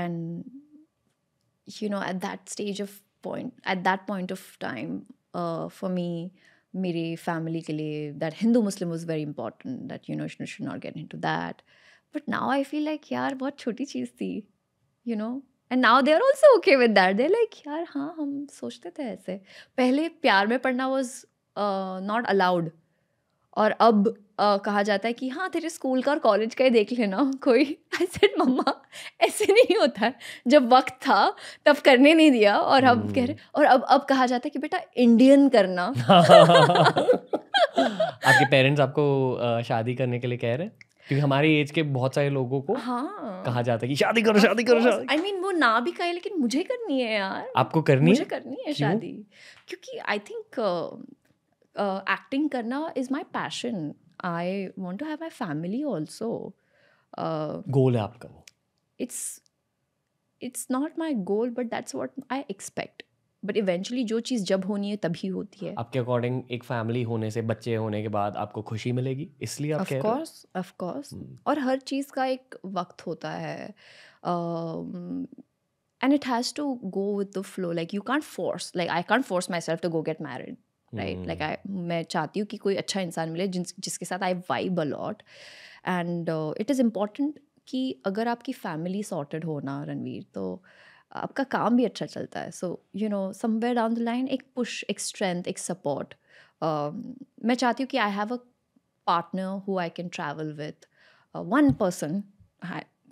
S2: and you know, at that point of time, for me, मेरे family के लिए that Hindu Muslim was very important, that you know should not get into that. But now I feel like यार बहुत छोटी चीज़ थी, you know. And now they are also okay with that. They like यार हाँ हम सोचते थे ऐसे. पहले प्यार में पढ़ना वॉज नॉट अलाउड, और अब कहा जाता है कि हाँ तेरे स्कूल का और कॉलेज का ही देख लेना कोई. आई सेड मम्मा ऐसे नहीं होता है, जब वक्त था तब करने नहीं दिया, और अब कह रहे, और अब कहा जाता है कि बेटा इंडियन करना.
S3: आपके पेरेंट्स आपको शादी करने के लिए कह रहे हैं? क्योंकि हमारी एज के बहुत सारे लोगों को
S2: हाँ
S3: कहा जाता है कि शादी करो शादी करो शादी.
S2: आई मीन वो ना भी कहे, लेकिन मुझे करनी है यार.
S3: आपको करनी
S2: मुझे
S3: है?
S2: करनी है
S3: क्यों?
S2: शादी, क्योंकि आई थिंक एक्टिंग करना is my passion. I want to have my family also.
S3: Goal है आपका वो?
S2: it's not my goal, but that's what I expect. But eventually जो चीज़ जब होनी है तभी होती है.
S3: आपके अकॉर्डिंग एक फैमिली होने से, बच्चे होने के बाद आपको खुशी मिलेगी, इसलिए आप
S2: Of
S3: कह रहे हो?
S2: course, of course. और हर चीज़ का एक वक्त होता है. And it has to go with the flow. Like you can't force. Like I can't force myself to go get married. Right? Like मैं चाहती हूँ कि कोई अच्छा इंसान मिले जिसके साथ I vibe a lot. And it is important कि अगर आपकी फैमिली सॉर्टेड हो ना रणवीर, तो आपका काम भी अच्छा चलता है. So you know somewhere down the line एक पुश, एक स्ट्रेंथ, एक सपोर्ट. मैं चाहती हूँ कि I have a partner who I can travel with, one person.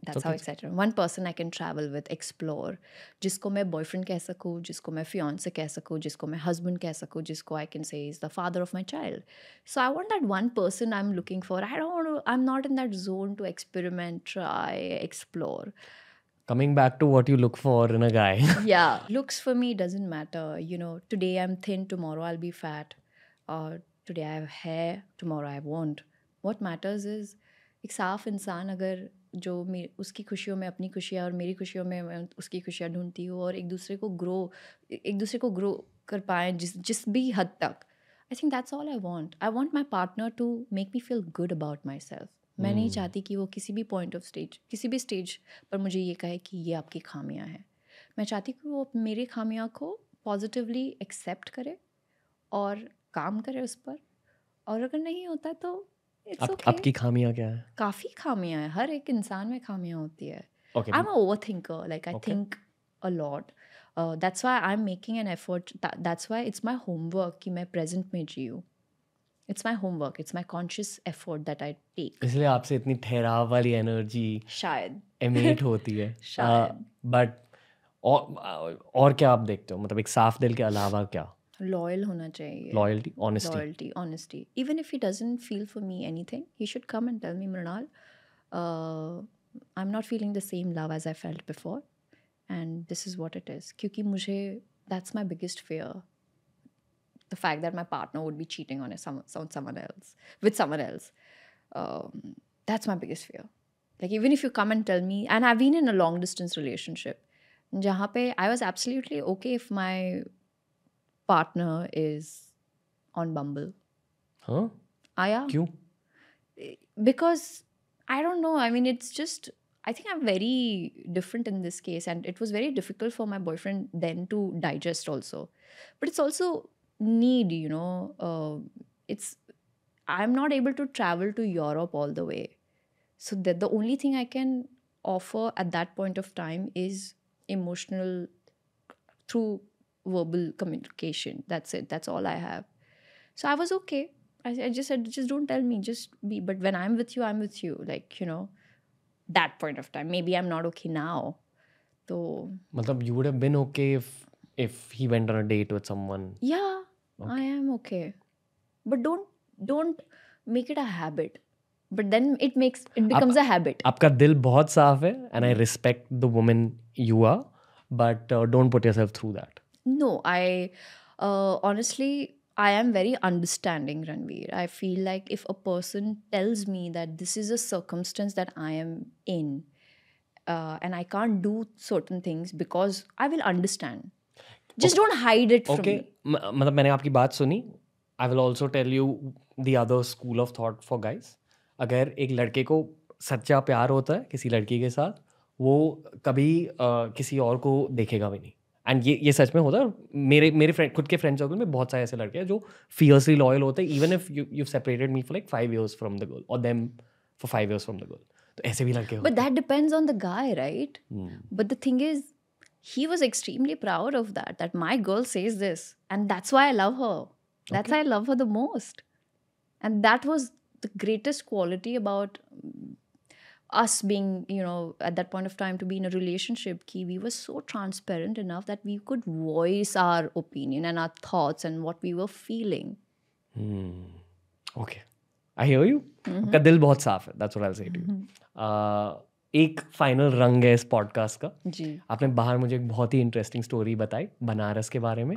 S2: That's how excited. One person I can travel with, explore. जिसको मैं boyfriend कह सकूँ, जिसको मैं fiance कह सकूँ, जिसको मैं husband कह सकूँ, जिसको I can say is the father of my child. So I want that one person I'm looking for. I don't want to, I'm not in that zone to experiment, try, explore.
S3: Coming back to what you look for in a guy.
S2: Yeah, looks for me doesn't matter. You know, today I'm thin, tomorrow I'll be fat. Or today I have hair, tomorrow I won't. What matters is एक साफ इंसान अगर जो उसकी खुशियों में अपनी खुशियाँ और मेरी खुशियों में मैं उसकी खुशियाँ ढूंढती हूँ, और एक दूसरे को ग्रो कर पाएँ जिस भी हद तक. I think that's all I want my partner to make me feel good about my self. मैं नहीं चाहती कि वो किसी भी पॉइंट ऑफ स्टेज, किसी भी स्टेज पर मुझे ये कहे कि ये आपकी खामियां हैं. मैं चाहती कि वो मेरी खामियां को पॉजिटिवली एक्सेप्ट करे और काम करे उस पर. और अगर नहीं होता तो इट्स ओके.
S3: आपकी खामियां क्या है?
S2: काफ़ी खामियां हैं, हर एक इंसान में खामियां होती है.
S3: Okay.
S2: I am a overthinker. Like I think a lot. That's why I am making an effort. That's why it's my homework कि मैं प्रेजेंट में जीऊँ. It's my homework, it's my conscious effort that I take.
S3: इसलिए आपसे इतनी ठहराव वाली energy
S2: शायद
S3: एमिट होती है.
S2: शायद.
S3: बट और क्या आप देखते हो, मतलब एक साफ दिल के अलावा क्या?
S2: लॉयल होना चाहिए.
S3: Loyalty, honesty.
S2: Loyalty, honesty. Even if he doesn't feel for me anything, he should come and tell me, Mrinal, I'm not feeling the same love as I felt before, and this is what it is. क्योंकि मुझे, that's my biggest fear. The fact that my partner would be cheating on someone else, with someone else. That's my biggest fear. Like even if you come and tell me, and I've been in a long distance relationship, जहाँ पे I was absolutely okay if my partner is on Bumble.
S3: हाँ?
S2: Yeah.
S3: क्यों?
S2: Because I don't know. I mean, it's just, I think I'm very different in this case, and it was very difficult for my boyfriend then to digest also. But it's also need, you know. I'm not able to travel to Europe all the way. So that the only thing I can offer at that point of time is emotional through verbal communication. That's it. That's all I have. So I was okay. I just said, just don't tell me, just be. But when I'm with you, I'm with you. Like, you know, that point of time. Maybe I'm not okay now. So,
S3: मतलब you would have been okay if he went on a date with someone.
S2: yeah, I am okay. But don't make it a habit. But then it becomes a habit.
S3: आपका दिल बहुत साफ है, and I respect the woman you are, but don't put yourself through that.
S2: No, I honestly, I am very understanding, Ranveer. I feel like if a person tells me that this is a circumstance that I am in, and I can't do certain things, because I will understand. Just don't hide it from me.
S3: मतलब मैंने आपकी बात सुनी. I will also tell you the other school of thought for guys. अगर एक लड़के को सच्चा प्यार होता है किसी लड़की के साथ, वो कभी किसी और को देखेगा भी नहीं. एंड ये सच में होता है। मेरे फ्रेंड खुद के फ्रेंड सर्कल में बहुत सारे ऐसे लड़के हैं जो फियर्सली लॉयल होते हैं, even if you separated me for like 5 years from the girl और them for 5 years from the girl. तो ऐसे भी लड़के होते
S2: But that depends on the guy, right? But the thing is, he was extremely proud of that, that my girl says this. And that's why I love her. That's why I love her the most. And that was the greatest quality about us being, you know, at that point of time to be in a relationship, ki we were so transparent enough that we could voice our opinion and our thoughts and what we were feeling.
S3: Okay, I hear you. आपका दिल बहुत साफ है, that's what I will say to you. एक final रंग है इस podcast का।
S2: जी।
S3: आपने बाहर मुझे एक बहुत ही इंटरेस्टिंग स्टोरी बताई बनारस के बारे में,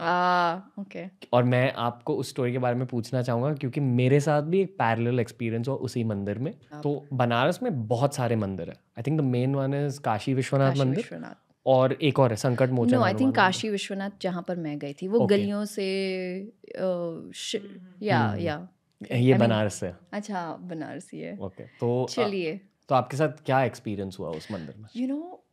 S2: Okay.
S3: और मैं आपको उस स्टोरी के बारे में पूछना चाहूँगा क्योंकि मेरे साथ भी एक पैरेलल एक्सपीरियंस हुआ उसी मंदिर में। तो बनारस में बहुत सारे मंदिर है। I think the main one is Kashi Vishwanath
S2: Kashi
S3: मंदिर,
S2: विश्वनाथ।
S3: और एक और है संकट मोचन
S2: No, I
S3: हनुमान
S2: think
S3: मंदिर।
S2: काशी विश्वनाथ जहाँ पर मैं गई थी वो
S3: Okay.
S2: गलियों से या
S3: ये बनारस है।
S2: अच्छा बनारसी है।
S3: ओके, तो
S2: चलिए।
S3: तो आपके साथ क्या एक्सपीरियंस हुआ उस मंदिर में?
S2: यू नो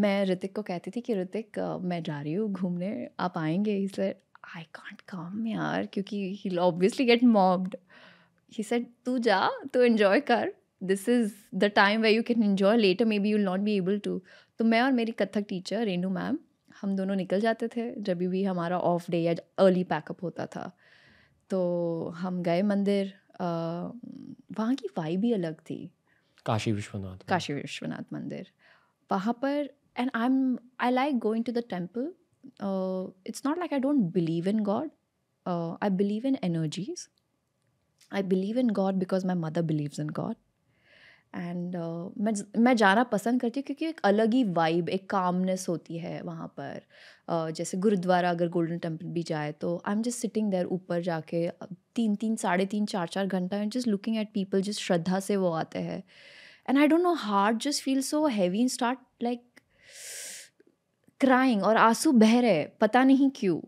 S2: मैं ऋतिक को कहती थी कि ऋतिक मैं जा रही हूँ घूमने, आप आएंगे? He said I can't come यार, क्योंकि he will obviously get mobbed. He said तू जा, तू एंजॉय कर, this is the time where you can enjoy, later maybe you will not be able to. तो मैं और मेरी कथक टीचर रेनू मैम, हम दोनों निकल जाते थे जब भी हमारा ऑफ डे या अर्ली पैकअप होता था। तो हम गए मंदिर, वहाँ की वाइब ही अलग थी।
S3: काशी विश्वनाथ।
S2: काशी विश्वनाथ मंदिर वहाँ पर, and I like going to the temple. It's not like I don't believe in God, I believe in energies, I believe in God because my mother believes in God. And मैं जाना पसंद करती हूँ क्योंकि एक अलग ही वाइब, एक calmness होती है वहाँ पर। जैसे गुरुद्वारा अगर गोल्डन टेम्पल भी जाए तो I am just sitting there, ऊपर जाके 3-3, 3.5, 4-4 घंटा and just looking at people, जिस श्रद्धा से वो आते हैं। And I don't know, heart just feel so heavy and start like crying, और आंसू बह रहे, पता नहीं क्यों।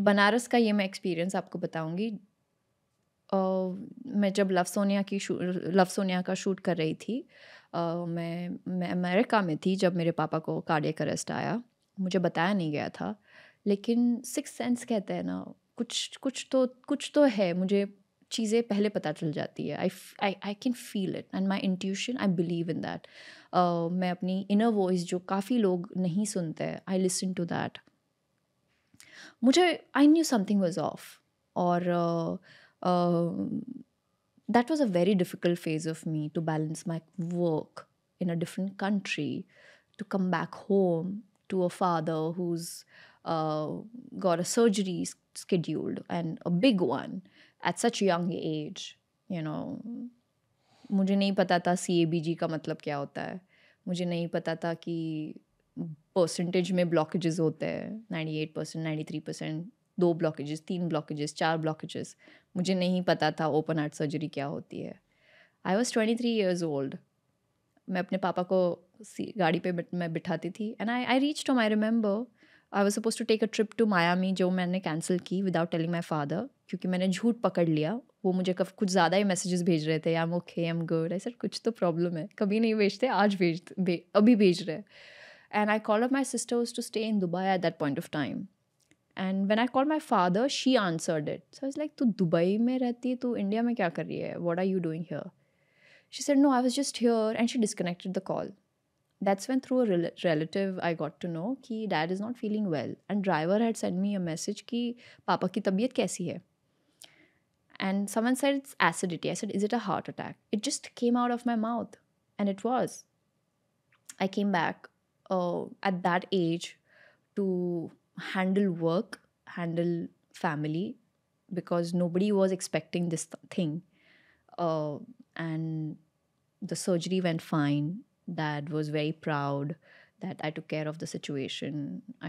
S2: बनारस का ये मैं एक्सपीरियंस आपको बताऊंगी। मैं जब लव सोनिया का शूट कर रही थी, मैं अमेरिका में थी जब मेरे पापा को कार्डियक अरेस्ट आया। मुझे बताया नहीं गया था, लेकिन सिक्स सेंस कहते हैं ना, कुछ तो है, मुझे चीज़ें पहले पता चल जाती है। I can feel it and my intuition, I believe in that. मैं अपनी इनर वॉइस जो काफ़ी लोग नहीं सुनते, आई लिसन टू दैट। मुझे I knew something was off, और that was a very difficult phase of me, to balance my work in a different country, to come back home to a father who's got a surgery scheduled, and a big one at such a young age, you know. मुझे नहीं पता था CABG का मतलब क्या होता है, मुझे नहीं पता था कि परसेंटेज में ब्लॉकेजेस होते हैं, 98%, 93%, 2 ब्लॉकेजेस, 3 ब्लॉकेजेस, 4 ब्लॉकेजेस। मुझे नहीं पता था ओपन हार्ट सर्जरी क्या होती है। I was 23 years old। मैं अपने पापा को गाड़ी पे मैं बिठाती थी, and I reach to, I remember I was suppose to take a trip to Miami, जो मैंने कैंसिल की विदाउट टेलिंग माई फादर, क्योंकि मैंने झूठ पकड़ लिया। वो मुझे कुछ ज़्यादा ही मैसेजेस भेज रहे थे, I am okay, I am good. I said कुछ तो प्रॉब्लम है, कभी नहीं भेजते, आज अभी भेज रहे। And I called up my sisters to stay in Dubai at that point of time. And when I called my father, she answered it. So I was like, "Tu Dubai mein rehti hai, tu India mein kya kar rahi hai? What are you doing here?" She said, "No, I was just here," and she disconnected the call. That's when through a relative I got to know कि dad is not feeling well, and driver had sent me a message कि पापा की तबीयत कैसी है. And someone said it's acidity. I said, "Is it a heart attack?" It just came out of my mouth, and it was. I came back at that age to handle work, handle family, because nobody was expecting this thing. And the surgery went fine. Dad was very proud that I took care of the situation.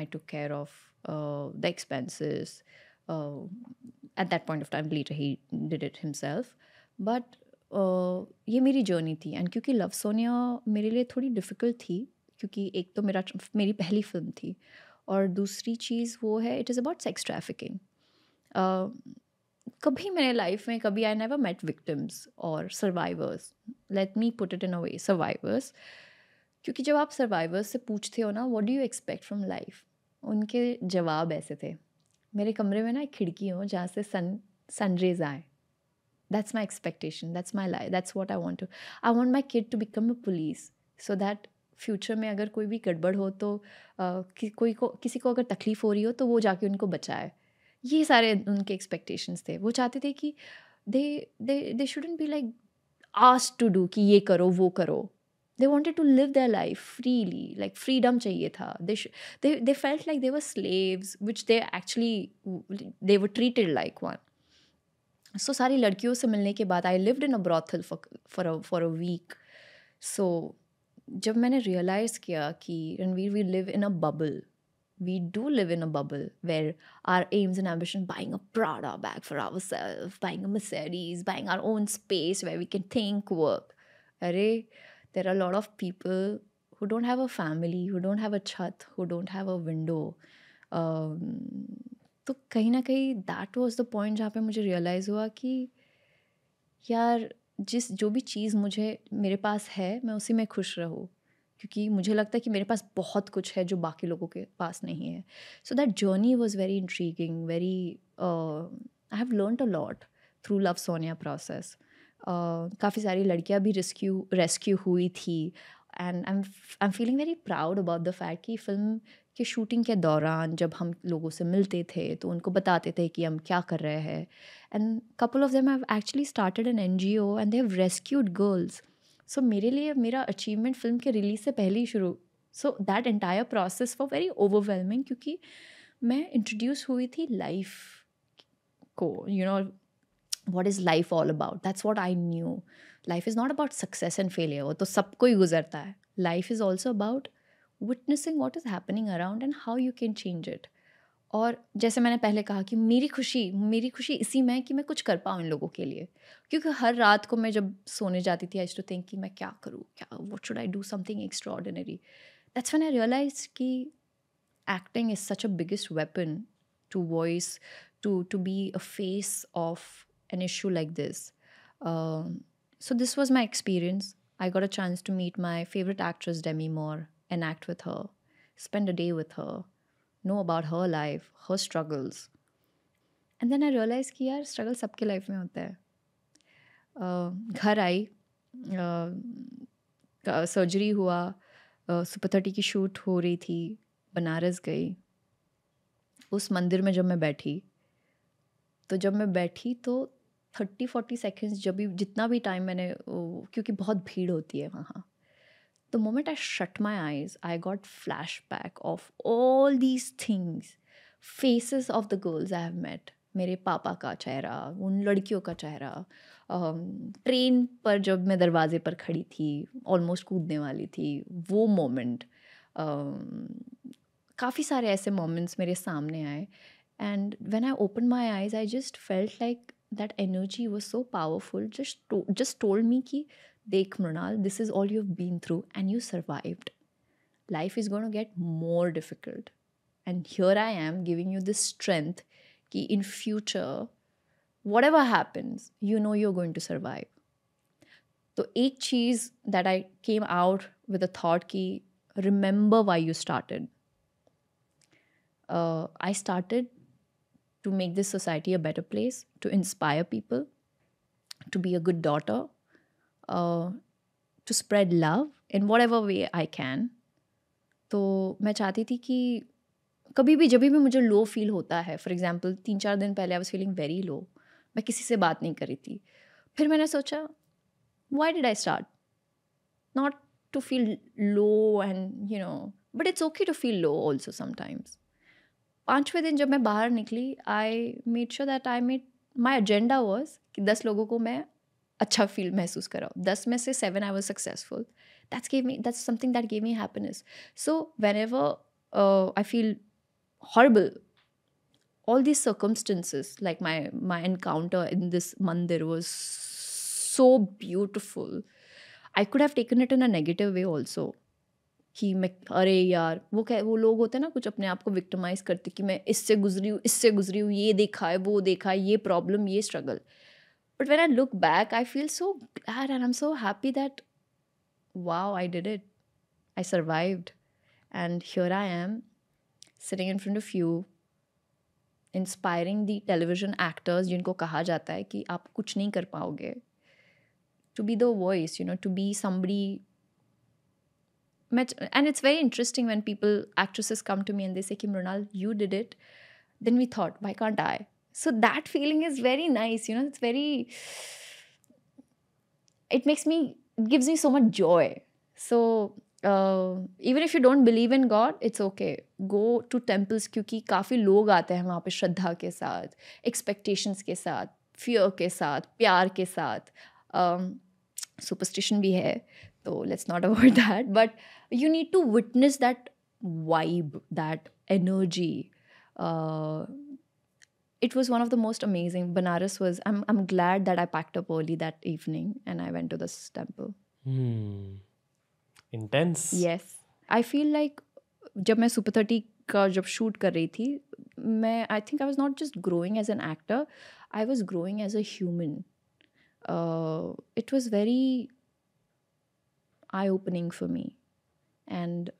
S2: I took care of the expenses. At that point of time, later he did it himself. But ये मेरी journey थी, and क्योंकि love Sonia मेरे लिए थोड़ी difficult थी, क्योंकि एक तो मेरी पहली फिल्म थी, और दूसरी चीज़ वो है, it is about sex trafficking. कभी मेरे लाइफ में कभी आई नेवर मेट विक्टिम्स और survivors, let me put it in a way, survivors. क्योंकि जब आप सर्वाइवर्स से पूछते हो ना what do you expect from life, उनके जवाब ऐसे थे, मेरे कमरे में ना एक खिड़की हो जहाँ से सनरेज आए, that's my expectation, that's my life, that's what I want my kid to become a police, so that future में अगर कोई भी गड़बड़ हो तो किसी को अगर तकलीफ़ हो रही हो तो वो जाके उनको बचाए। ये सारे उनके एक्सपेक्टेशंस थे। वो चाहते थे कि they shouldn't be like asked to do कि ये करो वो करो। They wanted to live their life freely, like freedom चाहिए था। They felt like they were slaves which they actually they were treated like one. So सारी लड़कियों से मिलने के बाद I lived in a brothel for a week. So जब मैंने रियलाइज़ किया कि Ranveer we live in a bubble, we do live in a bubble where our aims and ambition, buying a Prada bag for ourselves, buying a Mercedes, buying our own space where we can think, work. Arey, there are a lot of people who don't have a family, who don't have a chat, who don't have a window. तो कहीं ना कहीं that was the point जहाँ पे मुझे realize हुआ कि यार जो भी चीज़ मेरे पास है मैं उसी में खुश रहूँ, क्योंकि मुझे लगता है कि मेरे पास बहुत कुछ है जो बाकी लोगों के पास नहीं है। So that journey was very intriguing, very I have learned a lot through love Sonia process. काफ़ी सारी लड़कियां भी रेस्क्यू हुई थी, and I am feeling very proud about the fact कि फिल्म के शूटिंग के दौरान जब हम लोगों से मिलते थे तो उनको बताते थे कि हम क्या कर रहे हैं, and couple of them have actually started an NGO and they have rescued girls. So मेरे लिए मेरा अचीवमेंट फिल्म के रिलीज से पहले ही शुरू, so that entire process for very overwhelming, क्योंकि मैं इंट्रोड्यूस हुई थी लाइफ को, you know what is life all about, that's what I knew. Life is not about success and failure, वो तो सबको ही गुजरता है. Life is also about witnessing what is happening around and how you can change it. और जैसे मैंने पहले कहा कि मेरी खुशी इसी में है कि मैं कुछ कर पाऊँ इन लोगों के लिए, क्योंकि हर रात को मैं जब सोने जाती थी आई यूज्ड टू थिंक कि मैं क्या करूँ, what should I do, something extraordinary. That's when I realized कि acting is such a biggest weapon to voice, to be a face of an issue like this. So this was my experience. I got a chance to meet my favorite actress Demi Moore and act with her, spend a day with her, know about her life, her struggles. And then I realized कि यार struggle सबके life में होता है. घर आई, surgery हुआ, super 30 की shoot हो रही थी, बनारस गई. उस मंदिर में जब मैं बैठी तो 30-40 सेकेंड्स जितना भी टाइम मैंने, क्योंकि बहुत भीड़ होती है वहाँ, the moment I shut my eyes, I got flashback of all these things, faces of the girls I have met. मेरे पापा का चेहरा, उन लड़कियों का चेहरा, ट्रेन पर जब मैं दरवाजे पर खड़ी थी, ऑलमोस्ट कूदने वाली थी, वो मोमेंट, काफ़ी सारे ऐसे मोमेंट्स मेरे सामने आए. And when I opened my eyes, I just felt like that energy was so powerful. Just told me कि देख Mrinal, this is all you've been through and you survived. Life is going to get more difficult. And here I am giving you this strength कि in future, whatever happens, you know you're going to survive. तो एक चीज़ that I came out with a thought कि remember why you started. I started to make this society a better place, to inspire people, to be a good daughter, to spread love in whatever way I can. तो मैं चाहती थी कि कभी भी जब भी मुझे लो फील होता है, फॉर एग्जांपल 3-4 दिन पहले I was feeling very low, मैं किसी से बात नहीं कर रही थी, फिर मैंने सोचा why did I start, not to feel low and but it's okay to feel low also sometimes. 5वें दिन जब मैं बाहर निकली, I made sure that my agenda was कि 10 लोगों को मैं अच्छा फील महसूस कराऊँ. 10 में से 7 I was successful. That's something that gave me happiness. So when ever I feel horrible, all these circumstances, like my encounter in this mandir was so beautiful. I could have taken it in a negative way also, कि मैं अरे यार वो लोग होते हैं ना कुछ अपने आप को विक्टिमाइज करते कि मैं इससे गुजरी हूँ, ये देखा है, वो देखा है, ये प्रॉब्लम, ये struggle. But when I look back I feel so glad and I am so happy that wow I did it. I survived, and here I am sitting in front of you, inspiring the television actors जिनको कहा जाता है कि आप कुछ नहीं कर पाओगे, to be the voice, you know, to be somebody. And it's very interesting when actresses come to me and they say, Kim Mrunal, you did it. Then we thought, why can't I? So that feeling is very nice, you know, it gives me so much joy. So even if you don't believe in God, it's okay. Go to temples, क्योंकि काफ़ी लोग आते हैं वहाँ पे श्रद्धा के साथ, expectations के साथ, fear के साथ, प्यार के साथ. Superstition भी है, so let's not avoid that. But you need to witness that vibe, that energy. It was one of the most amazing. Banaras was. I'm glad that I packed up early that evening and I went to this temple.
S3: Intense.
S2: Yes, I feel like जब मैं Super 30 का जब shoot कर रही थी, I think I was not just growing as an actor, I was growing as a human. It was very eye-opening for me. And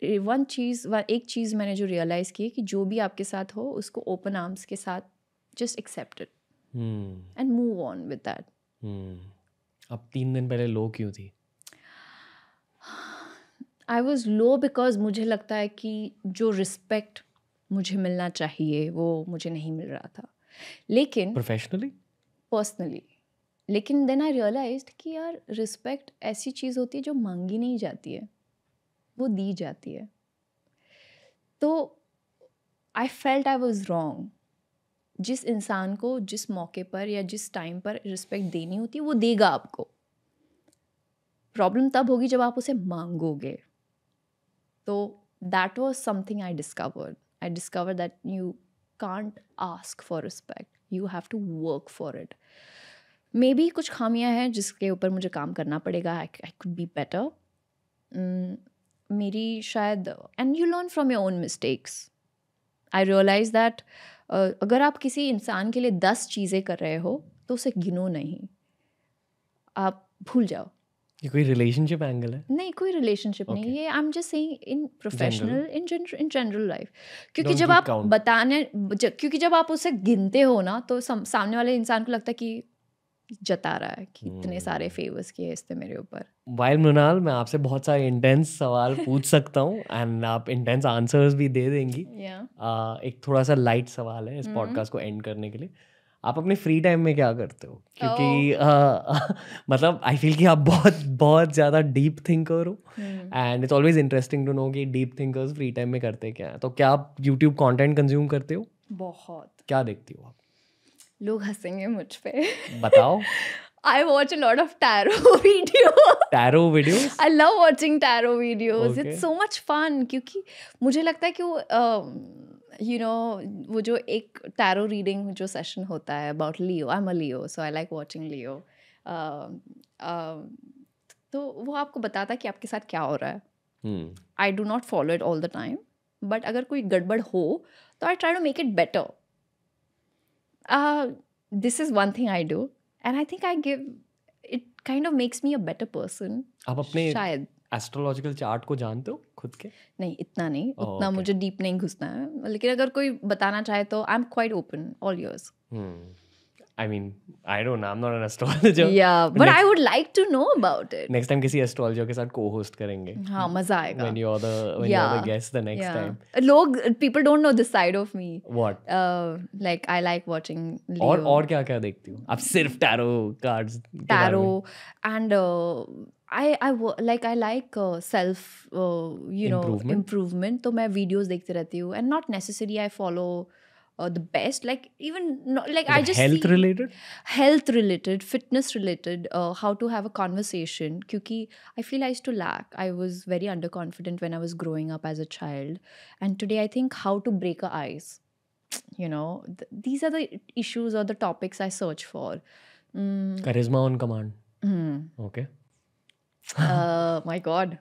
S2: एक चीज़ मैंने जो realize की कि जो भी आपके साथ हो उसको open arms के साथ just accept it and move on with that.
S3: अब 3 दिन पहले low क्यों थी?
S2: I was low because मुझे लगता है कि जो respect मुझे मिलना चाहिए वो मुझे नहीं मिल रहा था. लेकिन personally, लेकिन then I realized कि यार respect ऐसी चीज़ होती है जो मांगी नहीं जाती है, वो दी जाती है. तो I felt I was wrong. जिस इंसान को जिस मौके पर या जिस टाइम पर respect देनी होती है वो देगा आपको. प्रॉब्लम तब होगी जब आप उसे मांगोगे. तो that was something I discovered. I discovered that you can't ask for respect. You have to work for it. Maybe कुछ खामियां हैं जिसके ऊपर मुझे काम करना पड़ेगा. I could be better. मेरी शायद and you learn from your own mistakes. I realized that अगर आप किसी इंसान के लिए 10 चीज़ें कर रहे हो तो उसे गिनो नहीं, आप भूल जाओ.
S3: ये कोई रिलेशनशिप एंगल है?
S2: नहीं, कोई रिलेशनशिप नहीं. ये आई am just saying in professional in general life. क्योंकि जब आप उसे गिनते हो ना तो सामने वाले इंसान को लगता है कि जता रहा है कि इतने सारे फेवर्स किए इसने मेरे ऊपर.
S3: वाइल मृणाल, मैं आपसे बहुत सारे इंटेंस सवाल पूछ सकता हूँ एंड आप इंटेंस आंसर्स भी दे देंगी. एक थोड़ा सा लाइट सवाल है इस पॉडकास्ट को एंड करने के लिए. आप अपने फ्री टाइम में क्या करते हो? क्योंकि मतलब आई फील कि आप बहुत ज़्यादा डीप थिंकर हो and it's always interesting to know कि डीप थिंकर्स फ्री टाइम में करते क्या है. तो क्या आप यूट्यूब कंटेंट कंज्यूम करते हो?
S2: बहुत.
S3: क्या देखती हो आप?
S2: लोग हंसेंगे मुझ पे.
S3: बताओ.
S2: I watch a lot of tarot videos.
S3: Tarot videos?
S2: I love watching tarot videos.
S3: Okay.
S2: It's so much fun क्योंकि मुझे लगता है कि वो you know वो जो एक tarot reading जो session होता है about Leo. I'm a Leo, so I like watching Leo. तो वो आपको बताता है कि आपके साथ क्या हो रहा है. I do not follow it all the time, but अगर कोई गड़बड़ हो तो I try to make it better. This is one thing I do. And I think it kind of makes me a better person.
S3: आप अपने
S2: शायद
S3: astrological chart को जानते हो खुद के?
S2: नहीं, इतना नहीं, उतना मुझे डीप नहीं घुसना है. लेकिन अगर कोई बताना चाहे तो I am quite open all ears.
S3: I mean, I don't know. I'm not an astrologer.
S2: Yeah, but I would like to know about it.
S3: Next time किसी astrologer के साथ co-host करेंगे.
S2: हाँ, मज़ा आएगा.
S3: When you're the guest the next time.
S2: People don't know this side of me.
S3: What?
S2: Like I like watching Leo.
S3: और क्या देखती हो? आप सिर्फ tarot cards?
S2: Tarot and I like self improvement. तो मैं videos देखते रहती हूँ and not necessarily I follow the best, like even not, like I just
S3: health related, fitness related,
S2: how to have a conversation. Kyuki I feel I used to lack. I was very underconfident when I was growing up as a child, and today I think how to break a ice. You know, these are the issues or the topics I search for.
S3: Charisma on command. Okay.
S2: My God.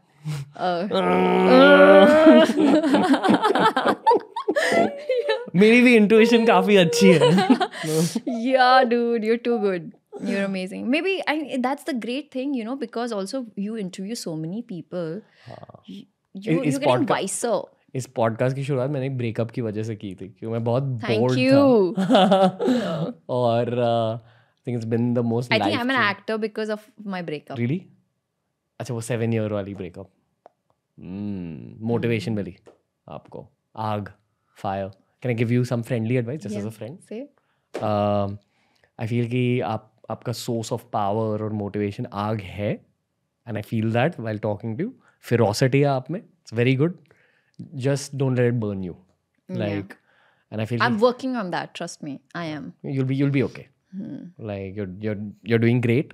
S3: मेरी भी intuition काफी अच्छी है.
S2: Yeah, dude, you're too good. You're amazing. Maybe that's the great thing, you know, because also you interview so many people. You're getting wiser.
S3: इस podcast की शुरुआत मैंने एक ब्रेकअप की वजह से की थी क्योंकि मैं बहुत
S2: Thank
S3: बोर्ड
S2: you.
S3: था और I think it's been the most
S2: I think I'm an actor because of my breakup.
S3: Really अच्छा वो 7 year वाली ब्रेकअप मोटिवेशन मिली आपको आग fire can I give you some friendly advice just as a friend
S2: Say.
S3: I feel कि आपका source of power और motivation आग है and I feel that while talking to you ferocity है आप में it's very good just don't let it burn you like and I feel
S2: I'm working on that. Trust me, I am.
S3: you'll be okay like you're doing great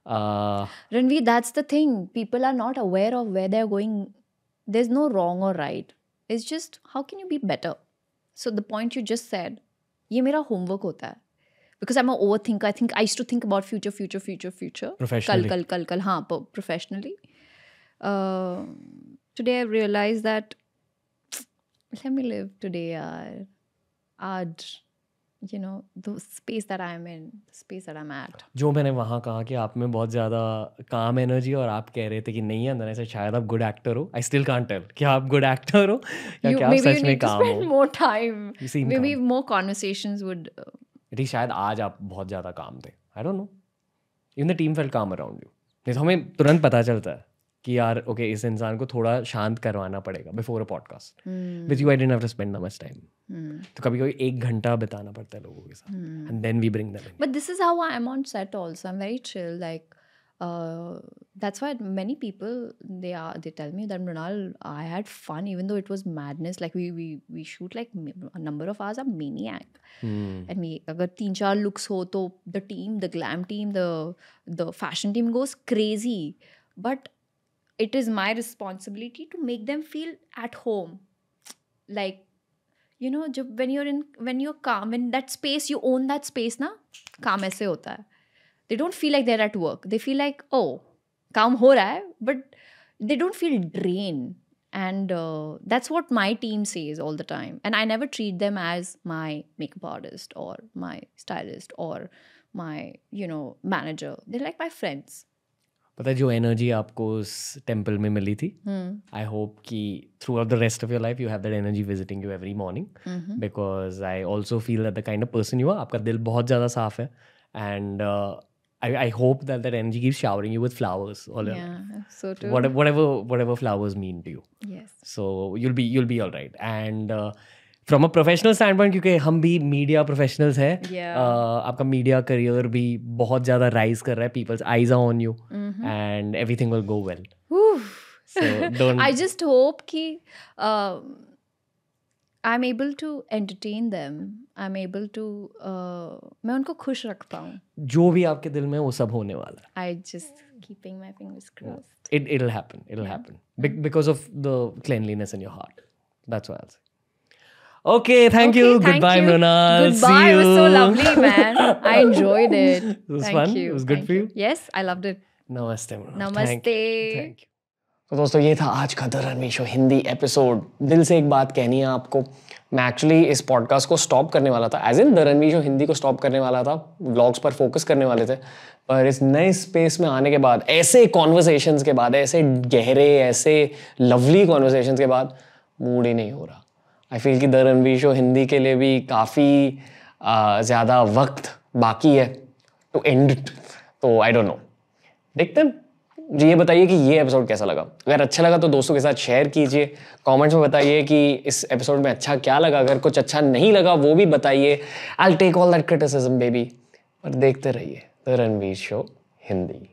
S2: Ranveer, that's the thing. People are not aware of where they're going. There's no wrong or right. It's just how can you be better? So the point you just said, ये मेरा homework होता है. Because I'm an overthinker. I used to think about future.
S3: Professionally.
S2: कल हाँ professionally. Today I realized that let me live today यार. आज you know the space that I'm in, the space that I'm at.
S3: जो मैंने वहाँ कहा कि आप में बहुत ज़्यादा काम एनर्जी और आप कह रहे थे कि नहीं अंदर ऐसे शायद आप गुड एक्टर हो आई स्टिल कांट टेल कि आप गुड एक्टर हो या कि आप
S2: Maybe you
S3: सच में
S2: need to
S3: काम
S2: spend
S3: हो
S2: more time.
S3: You seem
S2: Maybe more conversations would.
S3: ठीक शायद आज आप बहुत ज़्यादा काम थे आई don't no in the team felt काम अराउंड यू नहीं तो हमें तुरंत पता चलता है कि यार ओके इस इंसान को थोड़ा शांत करवाना पड़ेगा before a podcast with you I didn't have to spend that much time तो कभी कभी 1 घंटा बिताना पड़ता है लोगों के साथ and then we bring them in
S2: But this is how I am on set also. I'm very chill. Like, that's why many people they tell me that Mrinal, I had fun even though it was madness. Like we shoot like a number of hours. I'm maniac. And we अगर 3-4 looks हो तो the team, the glam team, the fashion team goes crazy. But it is my responsibility to make them feel at home. Like, you know, when you're calm, when that space, you own that space ना, काम ऐसे होता है. They don't feel like they're at work. They feel like, oh, काम हो रहा है, but they don't feel drained. And that's what my team says all the time. And I never treat them as my makeup artist or my stylist or my, you know, manager. They're like my friends.
S3: पता है जो energy आपको उस temple में मिली थी I hope कि throughout the rest of your life you have that energy visiting you every morning because I also feel that the kind of person you are आपका दिल बहुत ज़्यादा साफ है and I hope that energy keeps showering you with flowers all
S2: Yeah, so too.
S3: whatever flowers mean to you.
S2: Yes.
S3: So you'll be all right. And from a professional standpoint, क्योंकि हम भी media professionals हैं,
S2: Yeah.
S3: आपका media career भी बहुत ज़्यादा rise कर रहा है. People's eyes are on you, and everything will go well.
S2: Whew.
S3: So don't.
S2: I just hope कि I'm able to entertain them. I'm able to मैं उनको खुश रख पाऊँ.
S3: जो भी आपके दिल में वो सब होने वाला है.
S2: I just keeping my fingers crossed.
S3: It'll happen. It'll happen because of the cleanliness in your heart. That's what I'll say. Okay, thank you.
S2: Thank
S3: Goodbye,
S2: you.
S3: Mrinal.
S2: Goodbye.
S3: See you.
S2: It was so lovely, man. I enjoyed it.
S3: It was
S2: Thank
S3: fun?
S2: you.
S3: It was good
S2: Thank
S3: for you?
S2: Yes, I loved it.
S3: Namaste, Mrinal.
S2: Namaste.
S3: Thank you.
S1: तो दोस्तों ये था आज का the Ranveer show Hindi episode. दिल से एक बात कहनी है आपको. मैं एक्चुअली इस पॉडकास्ट को स्टॉप करने वाला था, as in the Ranveer show Hindi को स्टॉप करने वाला था, व्लॉग्स पर फोकस करने वाले थे. पर इस नए स्पेस में आने के बाद, ऐसे कॉन्वर्सेशंस के बाद, ऐसे गहरे, ऐसे लवली कॉन्वर्सेशंस के बाद मूड ही नहीं हो रहा. आई फील कि द रणवीर शो हिंदी के लिए भी काफ़ी ज़्यादा वक्त बाकी है टू एंड इट. तो आई डोंट नो, देखते हैं. मुझे ये बताइए कि ये एपिसोड कैसा लगा. अगर अच्छा लगा तो दोस्तों के साथ शेयर कीजिए. कमेंट्स में बताइए कि इस एपिसोड में अच्छा क्या लगा. अगर कुछ अच्छा नहीं लगा वो भी बताइए. I will take all that criticism baby. पर देखते रहिए द रणवीर शो हिंदी.